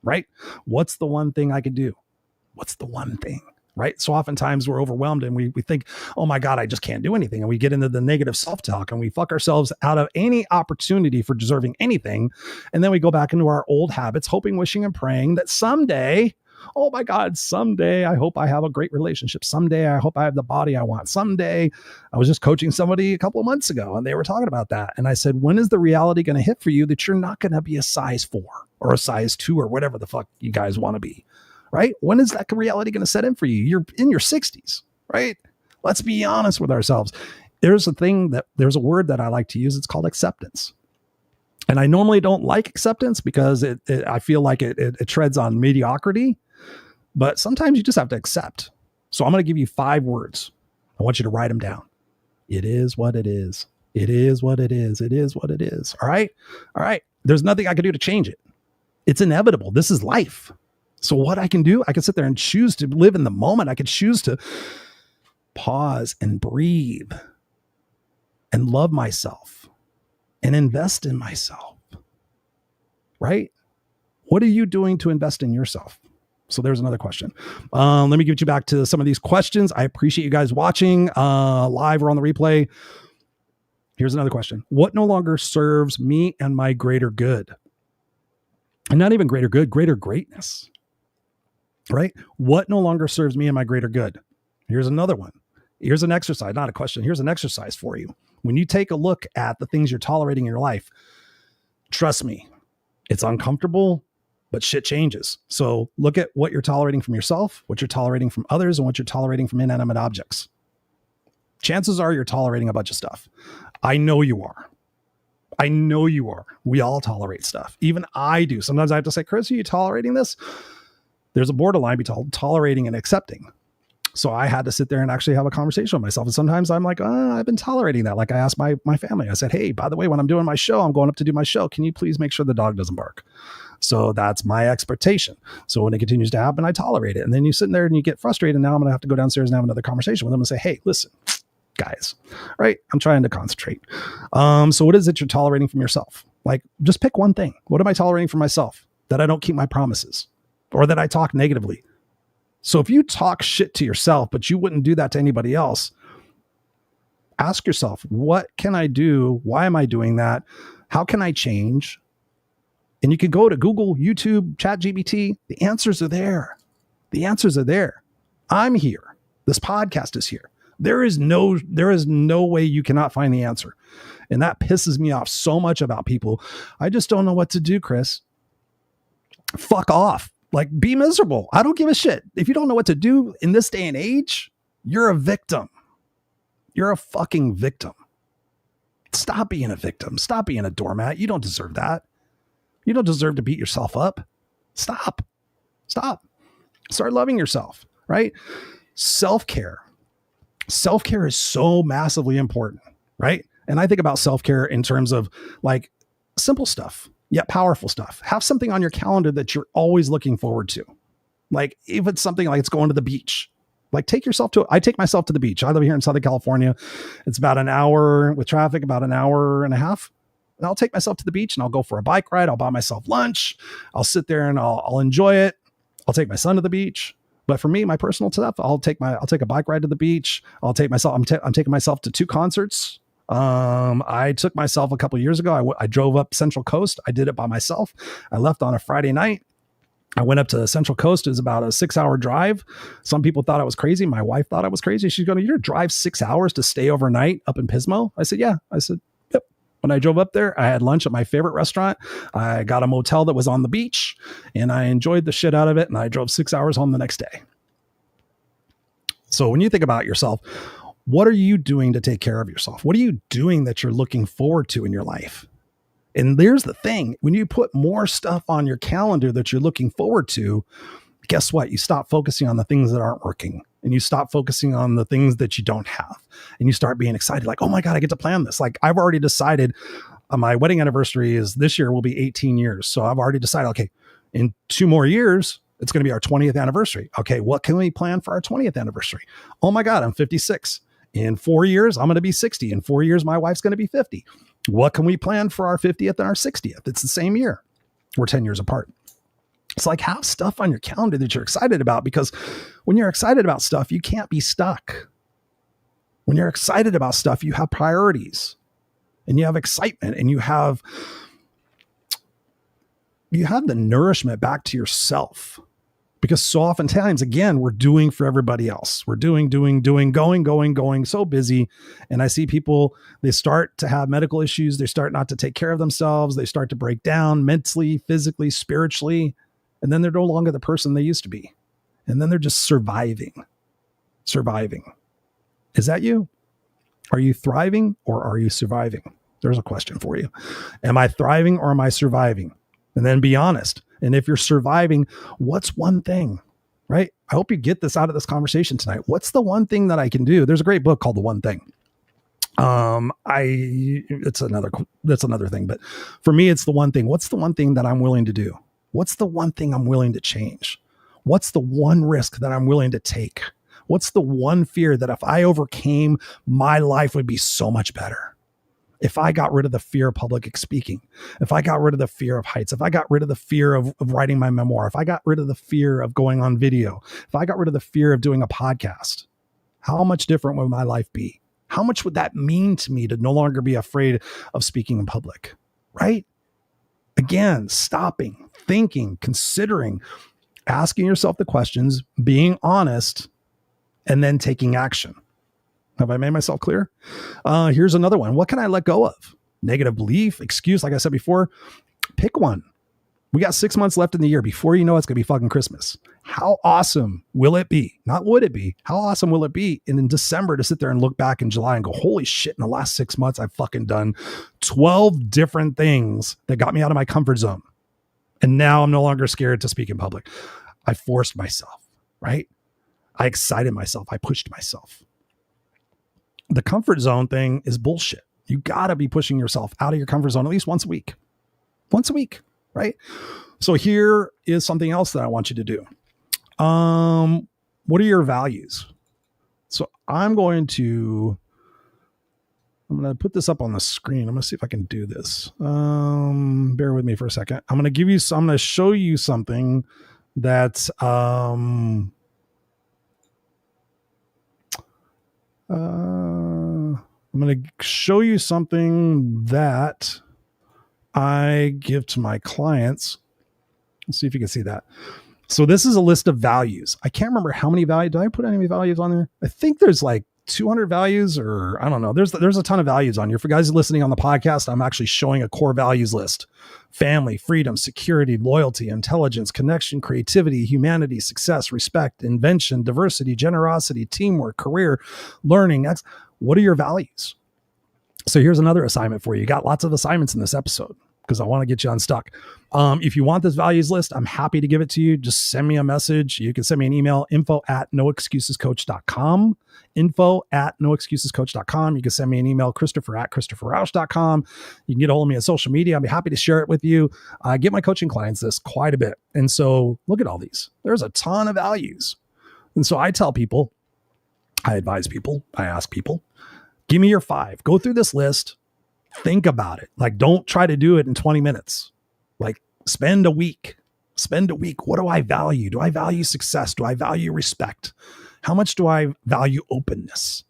right? What's the one thing I can do? What's the one thing? Right. So oftentimes we're overwhelmed and we think, oh my God, I just can't do anything. And we get into the negative self-talk and we fuck ourselves out of any opportunity for deserving anything. And then we go back into our old habits, hoping, wishing, and praying that someday, oh my God, someday I hope I have a great relationship. Someday I hope I have the body I want. Someday. I was just coaching somebody a couple of months ago and they were talking about that. And I said, when is the reality going to hit for you that you're not going to be a size 4 or a size 2 or whatever the fuck you guys want to be? Right? When is that reality going to set in for you? You're in your 60s, right? Let's be honest with ourselves. There's a word that I like to use. It's called acceptance. And I normally don't like acceptance because I feel like it treads on mediocrity, but sometimes you just have to accept. So I'm going to give you 5 words. I want you to write them down. It is what it is. It is what it is. It is what it is. All right. All right. There's nothing I can do to change it. It's inevitable. This is life. So what I can do, I can sit there and choose to live in the moment. I can choose to pause and breathe and love myself and invest in myself, right? What are you doing to invest in yourself? So there's another question. Let me get you back to some of these questions. I appreciate you guys watching live or on the replay. Here's another question. What no longer serves me and my greater good? And not even greater good, greater greatness. Right? What no longer serves me and my greater good? Here's another one. Here's an exercise, not a question. Here's an exercise for you. When you take a look at the things you're tolerating in your life, trust me, it's uncomfortable, but shit changes. So look at what you're tolerating from yourself, what you're tolerating from others, and what you're tolerating from inanimate objects. Chances are you're tolerating a bunch of stuff. I know you are. I know you are. We all tolerate stuff. Even I do. Sometimes I have to say, Chris, are you tolerating this? There's a borderline between tolerating and accepting. So I had to sit there and actually have a conversation with myself. And sometimes I'm like, I've been tolerating that. Like I asked my family, I said, hey, by the way, when I'm doing my show, I'm going up to do my show. Can you please make sure the dog doesn't bark? So that's my expectation. So when it continues to happen, I tolerate it. And then you sit there and you get frustrated. And now I'm going to have to go downstairs and have another conversation with them and say, hey, listen, guys, right? I'm trying to concentrate. So what is it you're tolerating from yourself? Like, just pick one thing. What am I tolerating from myself? That I don't keep my promises or that I talk negatively. So if you talk shit to yourself, but you wouldn't do that to anybody else, ask yourself, what can I do? Why am I doing that? How can I change? And you can go to Google, YouTube, ChatGPT. The answers are there. The answers are there. I'm here. This podcast is here. There is no way you cannot find the answer. And that pisses me off so much about people. I just don't know what to do, Chris. Fuck off. Like, be miserable. I don't give a shit. If you don't know what to do in this day and age, you're a victim. You're a fucking victim. Stop being a victim. Stop being a doormat. You don't deserve that. You don't deserve to beat yourself up. Stop. Start loving yourself, right? Self-care. Self-care is so massively important, right? And I think about self-care in terms of like simple stuff, yet powerful stuff. Have something on your calendar that you're always looking forward to. Like if it's something like it's going to the beach, like I take myself to the beach. I live here in Southern California. It's about an hour with traffic, about an hour and a half And I'll take myself to the beach and I'll go for a bike ride. I'll buy myself lunch. I'll sit there and I'll enjoy it. I'll take my son to the beach. But for me, my personal stuff, I'll take a bike ride to the beach. I'm taking myself to 2 concerts. I took myself a couple of years ago. I drove up Central Coast. I did it by myself. I left on a Friday night. I went up to Central Coast. It was about a 6-hour drive. Some people thought I was crazy. My wife thought I was crazy. She's going, "You're drive 6 hours to stay overnight up in Pismo?" I said, "Yeah." I said, "Yep." When I drove up there, I had lunch at my favorite restaurant. I got a motel that was on the beach and I enjoyed the shit out of it. And I drove 6 hours home the next day. So when you think about yourself, what are you doing to take care of yourself? What are you doing that you're looking forward to in your life? And there's the thing, when you put more stuff on your calendar that you're looking forward to, guess what? You stop focusing on the things that aren't working and you stop focusing on the things that you don't have. And you start being excited like, "Oh my God, I get to plan this." Like I've already decided my wedding anniversary is this year will be 18 years. So I've already decided, okay, in 2 more years, it's going to be our 20th anniversary. Okay, what can we plan for our 20th anniversary? Oh my God, I'm 56. In 4 years, I'm going to be 60. In 4 years, my wife's going to be 50. What can we plan for our 50th and our 60th? It's the same year. We're 10 years apart. It's like have stuff on your calendar that you're excited about, because when you're excited about stuff, you can't be stuck. When you're excited about stuff, you have priorities and you have excitement and you have the nourishment back to yourself. Because so oftentimes, again, we're doing for everybody else. We're doing, going, so busy. And I see people, they start to have medical issues. They start not to take care of themselves. They start to break down mentally, physically, spiritually. And then they're no longer the person they used to be. And then they're just surviving. Is that you? Are you thriving or are you surviving? There's a question for you. Am I thriving or am I surviving? And then be honest. And if you're surviving, what's one thing, right? I hope you get this out of this conversation tonight. What's the one thing that I can do? There's a great book called The One Thing. That's another thing, but for me, it's the one thing. What's the one thing that I'm willing to do? What's the one thing I'm willing to change? What's the one risk that I'm willing to take? What's the one fear that if I overcame, my life would be so much better? If I got rid of the fear of public speaking, if I got rid of the fear of heights, if I got rid of the fear of writing my memoir, if I got rid of the fear of going on video, if I got rid of the fear of doing a podcast, how much different would my life be? How much would that mean to me to no longer be afraid of speaking in public, right? Again, stopping, thinking, considering, asking yourself the questions, being honest, and then taking action. Have I made myself clear? Here's another one. What can I let go of? Negative belief, excuse, like I said before, pick one. We got 6 months left in the year. Before you know it's going to be fucking Christmas. How awesome will it be? Not would it be? How awesome will it be in December to sit there and look back in July and go, holy shit, in the last 6 months, I've fucking done 12 different things that got me out of my comfort zone. And now I'm no longer scared to speak in public. I forced myself, right? I excited myself. I pushed myself. The comfort zone thing is bullshit. You got to be pushing yourself out of your comfort zone at least once a week, right? So here is something else that I want you to do. What are your values? So I'm going to put this up on the screen. I'm going to see if I can do this. Bear with me for a second. I'm going to show you something that's, I'm going to show you something that I give to my clients. Let's see if you can see that. So this is a list of values. I can't remember how many values. Did I put any values on there? I think there's like 200 values, or I don't know. There's a ton of values on here. For guys listening on the podcast, I'm actually showing a core values list: family, freedom, security, loyalty, intelligence, connection, creativity, humanity, success, respect, invention, diversity, generosity, teamwork, career, learning. What are your values? So here's another assignment for you. You got lots of assignments in this episode because I want to get you unstuck. If you want this values list, I'm happy to give it to you. Just send me a message. You can send me an email, info@noexcusescoach.com, info@noexcusescoach.com. You can send me an email, christopher@christopherrausch.com. You can get a hold of me on social media. I'll be happy to share it with you. I get my coaching clients this quite a bit. And so look at all these. There's a ton of values. And so I tell people, I advise people, I ask people, give me your 5. Go through this list Think about it. Like, don't try to do it in 20 minutes. Like, spend a week. What do I value? Do I value success? Do I value respect? How much do I value openness?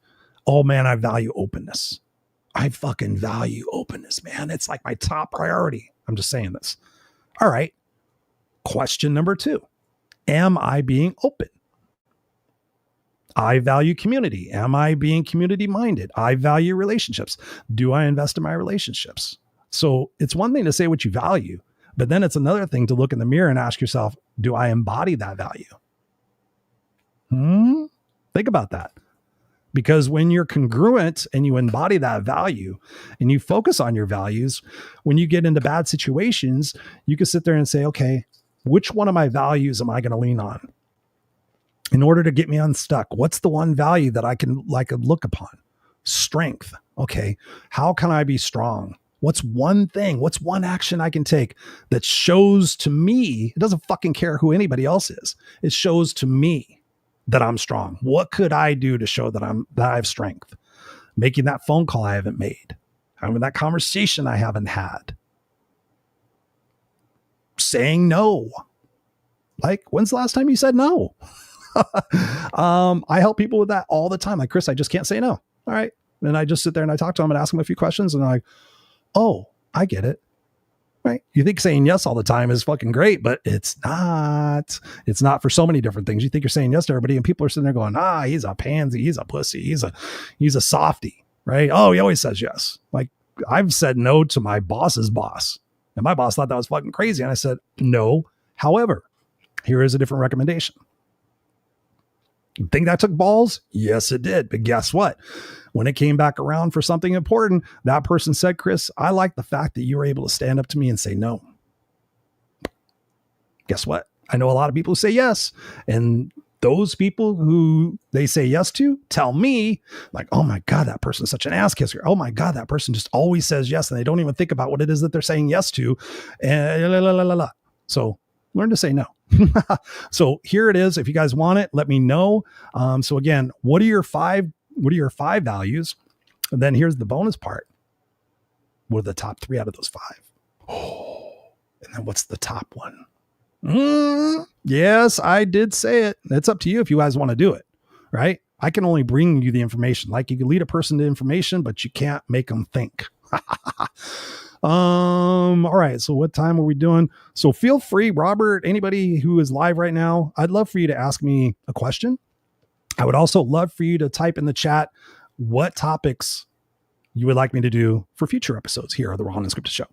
Oh man, I value openness. I fucking value openness, man. It's like my top priority. I'm just saying this. All right. Question number 2. Am I being open? I value community. Am I being community minded? I value relationships. Do I invest in my relationships? So it's one thing to say what you value, but then it's another thing to look in the mirror and ask yourself, do I embody that value? Think about that. Because when you're congruent and you embody that value and you focus on your values, when you get into bad situations, you can sit there and say, okay, which one of my values am I going to lean on in order to get me unstuck? What's the one value that I can look upon? Strength. Okay. How can I be strong? What's one thing? What's one action I can take that shows to me? It doesn't fucking care who anybody else is. It shows to me that I'm strong. What could I do to show that I have strength? Making that phone call I haven't made, having that conversation I haven't had, saying no. Like, when's the last time you said no? I help people with that all the time. Like, Chris, I just can't say no. All right. And I just sit there and I talk to them and ask them a few questions and I'm like, oh, I get it. Right. You think saying yes all the time is fucking great, but it's not. It's not for so many different things. You think you're saying yes to everybody and people are sitting there going, he's a pansy, he's a pussy, he's a softie, right? Oh, he always says yes. Like, I've said no to my boss's boss and my boss thought that was fucking crazy. And I said, no. However, here is a different recommendation. You think that took balls? Yes, it did. But guess what? When it came back around for something important, that person said, Chris, I like the fact that you were able to stand up to me and say no. Guess what? I know a lot of people who say yes. And those people who they say yes to tell me like, oh my God, that person's such an ass kisser. Oh my God, that person just always says yes. And they don't even think about what it is that they're saying yes to. And so learn to say no. So here it is. If you guys want it, let me know. So again, what are your five values? And then here's the bonus part. What are the top 3 out of those 5? Oh, and then what's the top one? Yes, I did say it. It's up to you if you guys want to do it, right? I can only bring you the information. Like, you can lead a person to information, but you can't make them think. All right. So what time are we doing? So feel free, Robert, anybody who is live right now, I'd love for you to ask me a question. I would also love for you to type in the chat what topics you would like me to do for future episodes here on the Raw Unscripted show.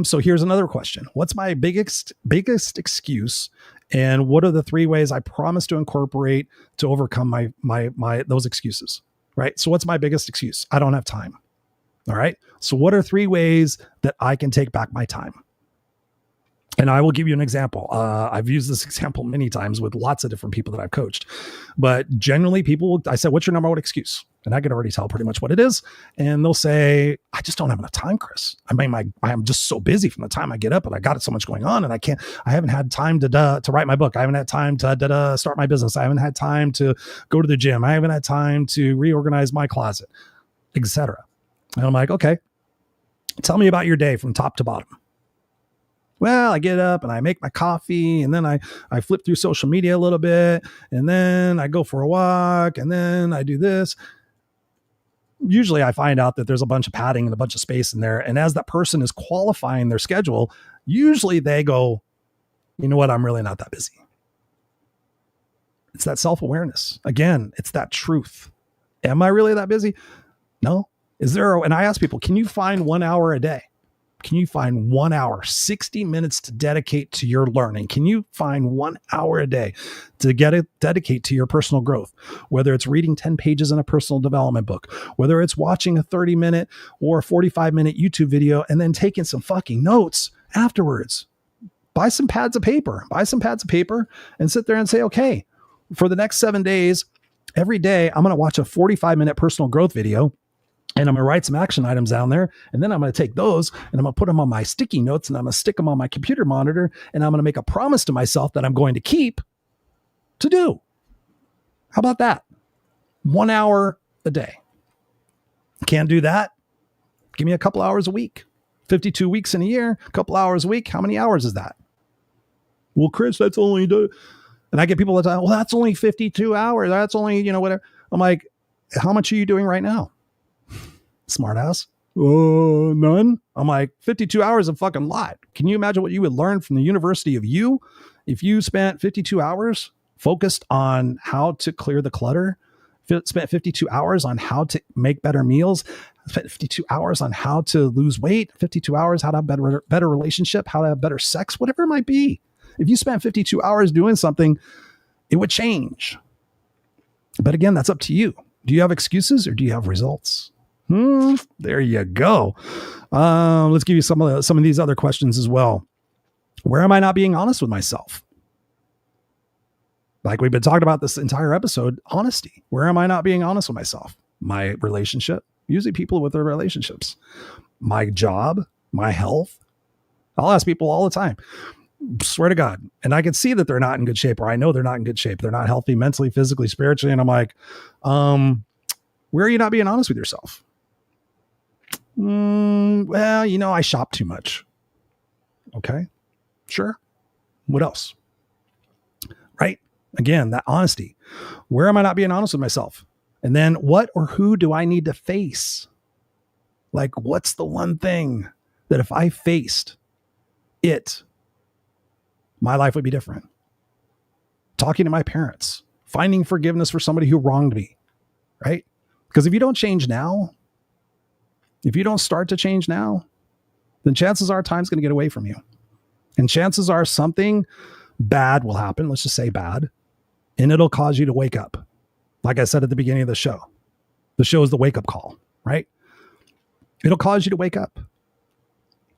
So here's another question. What's my biggest excuse? And what are the 3 ways I promise to incorporate to overcome my those excuses? Right. So what's my biggest excuse? I don't have time. All right. So what are 3 ways that I can take back my time? And I will give you an example. I've used this example many times with lots of different people that I've coached, but generally I said, what's your number 1 excuse? And I can already tell pretty much what it is. And they'll say, I just don't have enough time, Chris. I mean, I'm just so busy from the time I get up and I got so much going on and I haven't had time to write my book. I haven't had time to start my business. I haven't had time to go to the gym. I haven't had time to reorganize my closet, etc. And I'm like, okay, tell me about your day from top to bottom. Well, I get up and I make my coffee and then I flip through social media a little bit and then I go for a walk and then I do this. Usually I find out that there's a bunch of padding and a bunch of space in there. And as that person is qualifying their schedule, usually they go, you know what? I'm really not that busy. It's that self-awareness. Again, it's that truth. Am I really that busy? No. And I ask people, can you find 1 hour a day? Can you find 1 hour, 60 minutes to dedicate to your learning? Can you find 1 hour a day to dedicate to your personal growth? Whether it's reading 10 pages in a personal development book, whether it's watching a 30-minute or 45-minute YouTube video and then taking some fucking notes afterwards. Buy some pads of paper and sit there and say, okay, for the next 7 days, every day, I'm going to watch a 45-minute personal growth video. And I'm going to write some action items down there. And then I'm going to take those and I'm going to put them on my sticky notes and I'm going to stick them on my computer monitor. And I'm going to make a promise to myself that I'm going to keep to do. How about that? 1 hour a day. Can't do that? Give me a couple hours a week. 52 weeks in a year, a couple hours a week. How many hours is that? Well, Chris, that's only and I get people that time, well, that's only 52 hours. That's only, whatever. I'm like, how much are you doing right now? Smart ass. None. I'm like, 52 hours is a fucking lot. Can you imagine what you would learn from the University of You if you spent 52 hours focused on how to clear the clutter, spent 52 hours on how to make better meals, spent 52 hours on how to lose weight, 52 hours how to have better relationship, how to have better sex, whatever it might be. If you spent 52 hours doing something, it would change. But again, that's up to you. Do you have excuses or do you have results? There you go. Let's give you some of these other questions as well. Where am I not being honest with myself? Like we've been talking about this entire episode, honesty. Where am I not being honest with myself? My relationship, usually people with their relationships, my job, my health. I'll ask people all the time, swear to God. And I can see that they're not in good shape, or I know they're not in good shape. They're not healthy, mentally, physically, spiritually. And I'm like, where are you not being honest with yourself? Well, I shop too much. Okay, sure. What else? Right? Again, that honesty. Where am I not being honest with myself? And then what or who do I need to face? Like, what's the one thing that if I faced it, my life would be different? Talking to my parents, finding forgiveness for somebody who wronged me, right? Because if you don't change now, if you don't start to change now, then chances are time's going to get away from you. And chances are something bad will happen. Let's just say bad. And it'll cause you to wake up. Like I said at the beginning of the show is the wake up call, right? It'll cause you to wake up.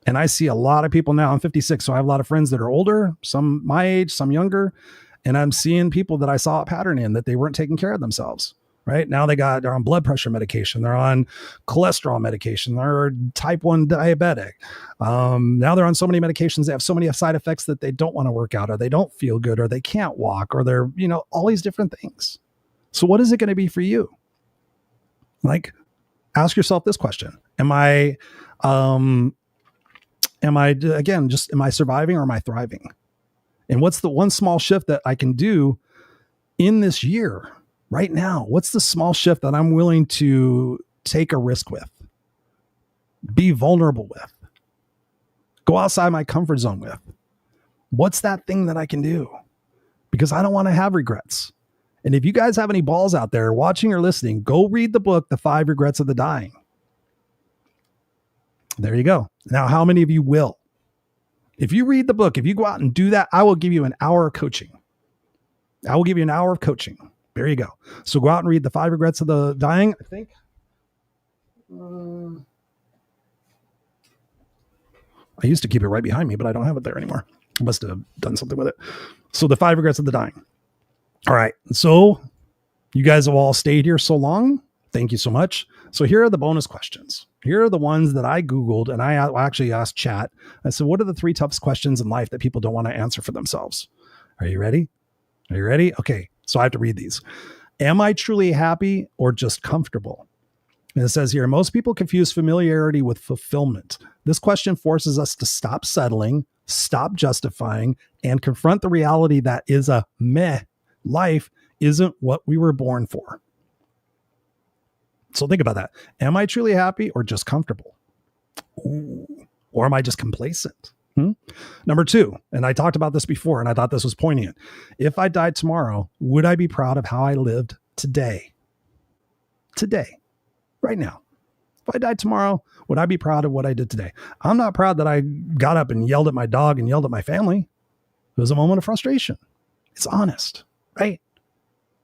And I see a lot of people now. I'm 56, so I have a lot of friends that are older, some my age, some younger. And I'm seeing people that I saw a pattern in that they weren't taking care of themselves. Right now they're on blood pressure medication. They're on cholesterol medication. They're type 1 diabetic. Now they're on so many medications. They have so many side effects that they don't want to work out, or they don't feel good, or they can't walk, or they're, all these different things. So what is it going to be for you? Like, ask yourself this question. Am I surviving or am I thriving? And what's the one small shift that I can do in this year? Right now, what's the small shift that I'm willing to take a risk with, be vulnerable with, go outside my comfort zone with? What's that thing that I can do? Because I don't want to have regrets. And if you guys have any balls out there watching or listening, go read the book, The 5 Regrets of the Dying. There you go. Now, how many of you will? If you read the book, if you go out and do that, I will give you an hour of coaching. I will give you an hour of coaching. There you go. So go out and read The 5 Regrets of the Dying. I think. I used to keep it right behind me, but I don't have it there anymore. I must have done something with it. So The 5 Regrets of the Dying. All right. So you guys have all stayed here so long. Thank you so much. So here are the bonus questions. Here are the ones that I Googled, and I actually asked chat. I said, what are the 3 toughest questions in life that people don't want to answer for themselves? Are you ready? Are you ready? Okay. So I have to read these. Am I truly happy or just comfortable? And it says here, most people confuse familiarity with fulfillment. This question forces us to stop settling, stop justifying, and confront the reality that is a meh. Life isn't what we were born for. So think about that. Am I truly happy or just comfortable? Ooh. Or am I just complacent? Number 2, and I talked about this before, and I thought this was poignant. If I died tomorrow, would I be proud of how I lived today? Today, right now. If I died tomorrow, would I be proud of what I did today? I'm not proud that I got up and yelled at my dog and yelled at my family. It was a moment of frustration. It's honest, right?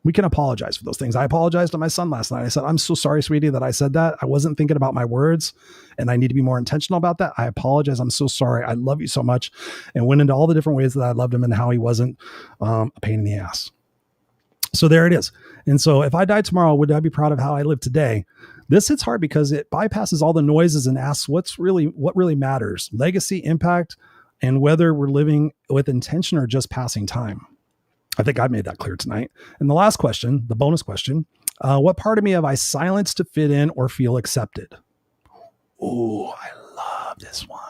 We can apologize for those things. I apologized to my son last night. I said, I'm so sorry, sweetie, that I said that. I wasn't thinking about my words and I need to be more intentional about that. I apologize. I'm so sorry. I love you so much. And went into all the different ways that I loved him and how he wasn't a pain in the ass. So there it is. And so if I died tomorrow, would I be proud of how I live today? This hits hard because it bypasses all the noises and asks what really matters, legacy, impact, and whether we're living with intention or just passing time. I think I made that clear tonight. And the last question, the bonus question, what part of me have I silenced to fit in or feel accepted? Oh, I love this one.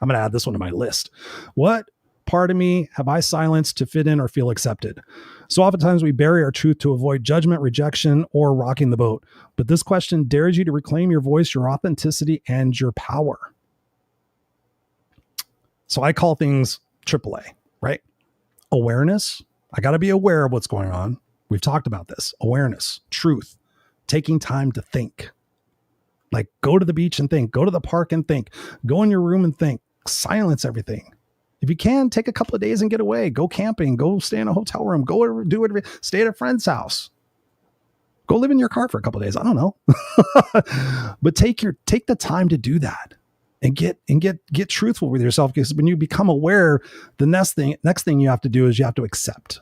I'm going to add this one to my list. What part of me have I silenced to fit in or feel accepted? So oftentimes we bury our truth to avoid judgment, rejection, or rocking the boat. But this question dares you to reclaim your voice, your authenticity, and your power. So I call things AAA, right? Awareness. I got to be aware of what's going on. We've talked about this. Awareness, truth, taking time to think. Like go to the beach and think, go to the park and think, go in your room and think, silence everything. If you can, take a couple of days and get away, go camping, go stay in a hotel room, go do whatever, stay at a friend's house, go live in your car for a couple of days. I don't know, but take the time to do that and get truthful with yourself. Because when you become aware, the next thing you have to do is you have to accept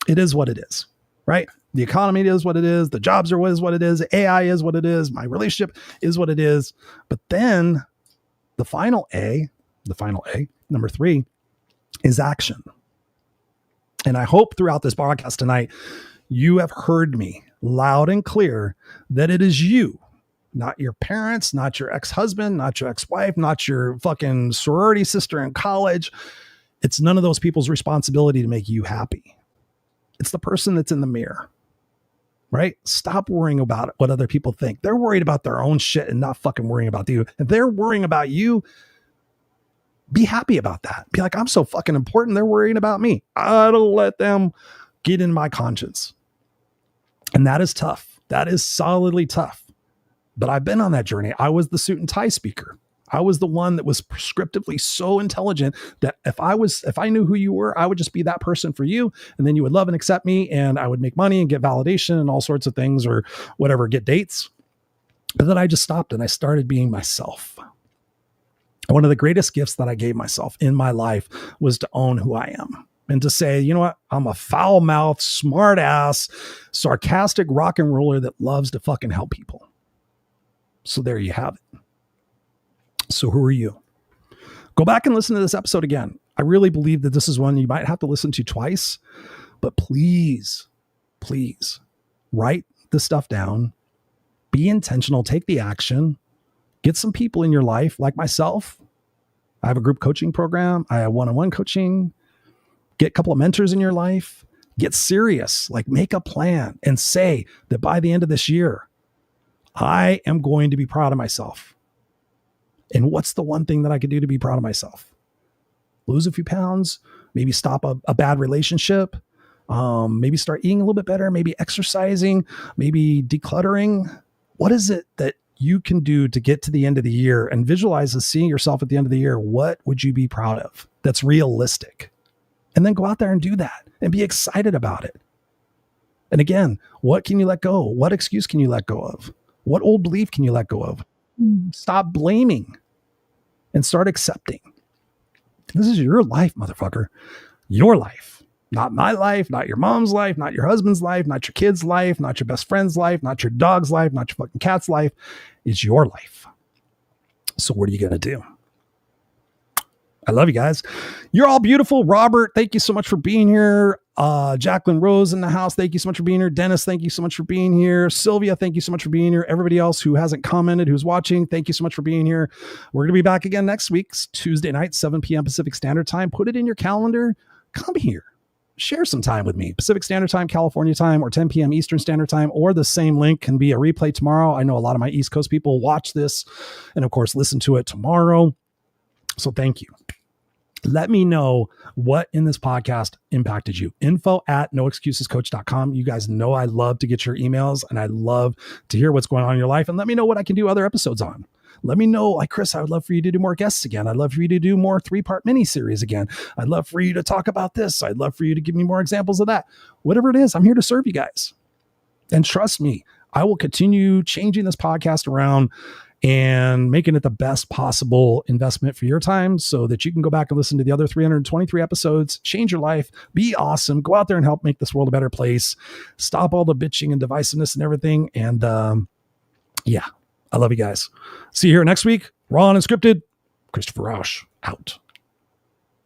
it is what it is, right? The economy is what it is. The jobs are what it is. AI is what it is. My relationship is what it is. But then the final A, number 3, is action. And I hope throughout this podcast tonight, you have heard me loud and clear that it is you, not your parents, not your ex-husband, not your ex-wife, not your fucking sorority sister in college. It's none of those people's responsibility to make you happy. It's the person that's in the mirror, right? Stop worrying about what other people think. They're worried about their own shit and not fucking worrying about you. If they're worrying about you, be happy about that. Be like, I'm so fucking important. They're worrying about me. I don't let them get in my conscience. And that is tough. That is solidly tough. But I've been on that journey. I was the suit and tie speaker. I was the one that was prescriptively so intelligent that if I knew who you were, I would just be that person for you. And then you would love and accept me and I would make money and get validation and all sorts of things or whatever, get dates. But then I just stopped and I started being myself. One of the greatest gifts that I gave myself in my life was to own who I am and to say, you know what? I'm a foul-mouthed, smart-ass, sarcastic rock and roller that loves to fucking help people. So there you have it. So who are you? Go back and listen to this episode again. I really believe that this is one you might have to listen to twice, but please write the stuff down, be intentional, take the action, get some people in your life like myself. I have a group coaching program. I have one-on-one coaching. Get a couple of mentors in your life. Get serious, like make a plan and say that by the end of this year, I am going to be proud of myself. And what's the one thing that I could do to be proud of myself? Lose a few pounds, maybe stop a bad relationship, maybe start eating a little bit better, maybe exercising, maybe decluttering. What is it that you can do to get to the end of the year and visualize as seeing yourself at the end of the year? What would you be proud of? That's realistic. And then go out there and do that and be excited about it. And again, what can you let go? What excuse can you let go of? What old belief can you let go of? Stop blaming and start accepting. This is your life, motherfucker. Your life. Not my life, not your mom's life, not your husband's life, not your kid's life, not your best friend's life, not your dog's life, not your fucking cat's life. It's your life. So what are you going to do? I love you guys. You're all beautiful. Robert, thank you so much for being here. Jacqueline Rose in the house, thank you so much for being here. Dennis, thank you so much for being here. Sylvia, thank you so much for being here. Everybody else who hasn't commented, who's watching, thank you so much for being here. We're going to be back again next week, Tuesday night, 7 p.m. Pacific Standard Time. Put it in your calendar. Come here. Share some time with me. Pacific Standard Time, California time, or 10 p.m. Eastern Standard Time, or the same link can be a replay tomorrow. I know a lot of my East Coast people watch this and, of course, listen to it tomorrow. So thank you. Let me know what in this podcast impacted you. info@noexcusescoach.com. You guys know I love to get your emails and I love to hear what's going on in your life, and let me know what I can do other episodes on. Let me know, like, Chris, I would love for you to do more guests again. I'd love for you to do more 3-part mini series again. I'd love for you to talk about this. I'd love for you to give me more examples of that. Whatever it is, I'm here to serve you guys. And trust me, I will continue changing this podcast around and making it the best possible investment for your time so that you can go back and listen to the other 323 episodes, change your life, be awesome, go out there and help make this world a better place, stop all the bitching and divisiveness and everything. And yeah, I love you guys. See you here next week. Raw Unscripted. Christopher Rausch out.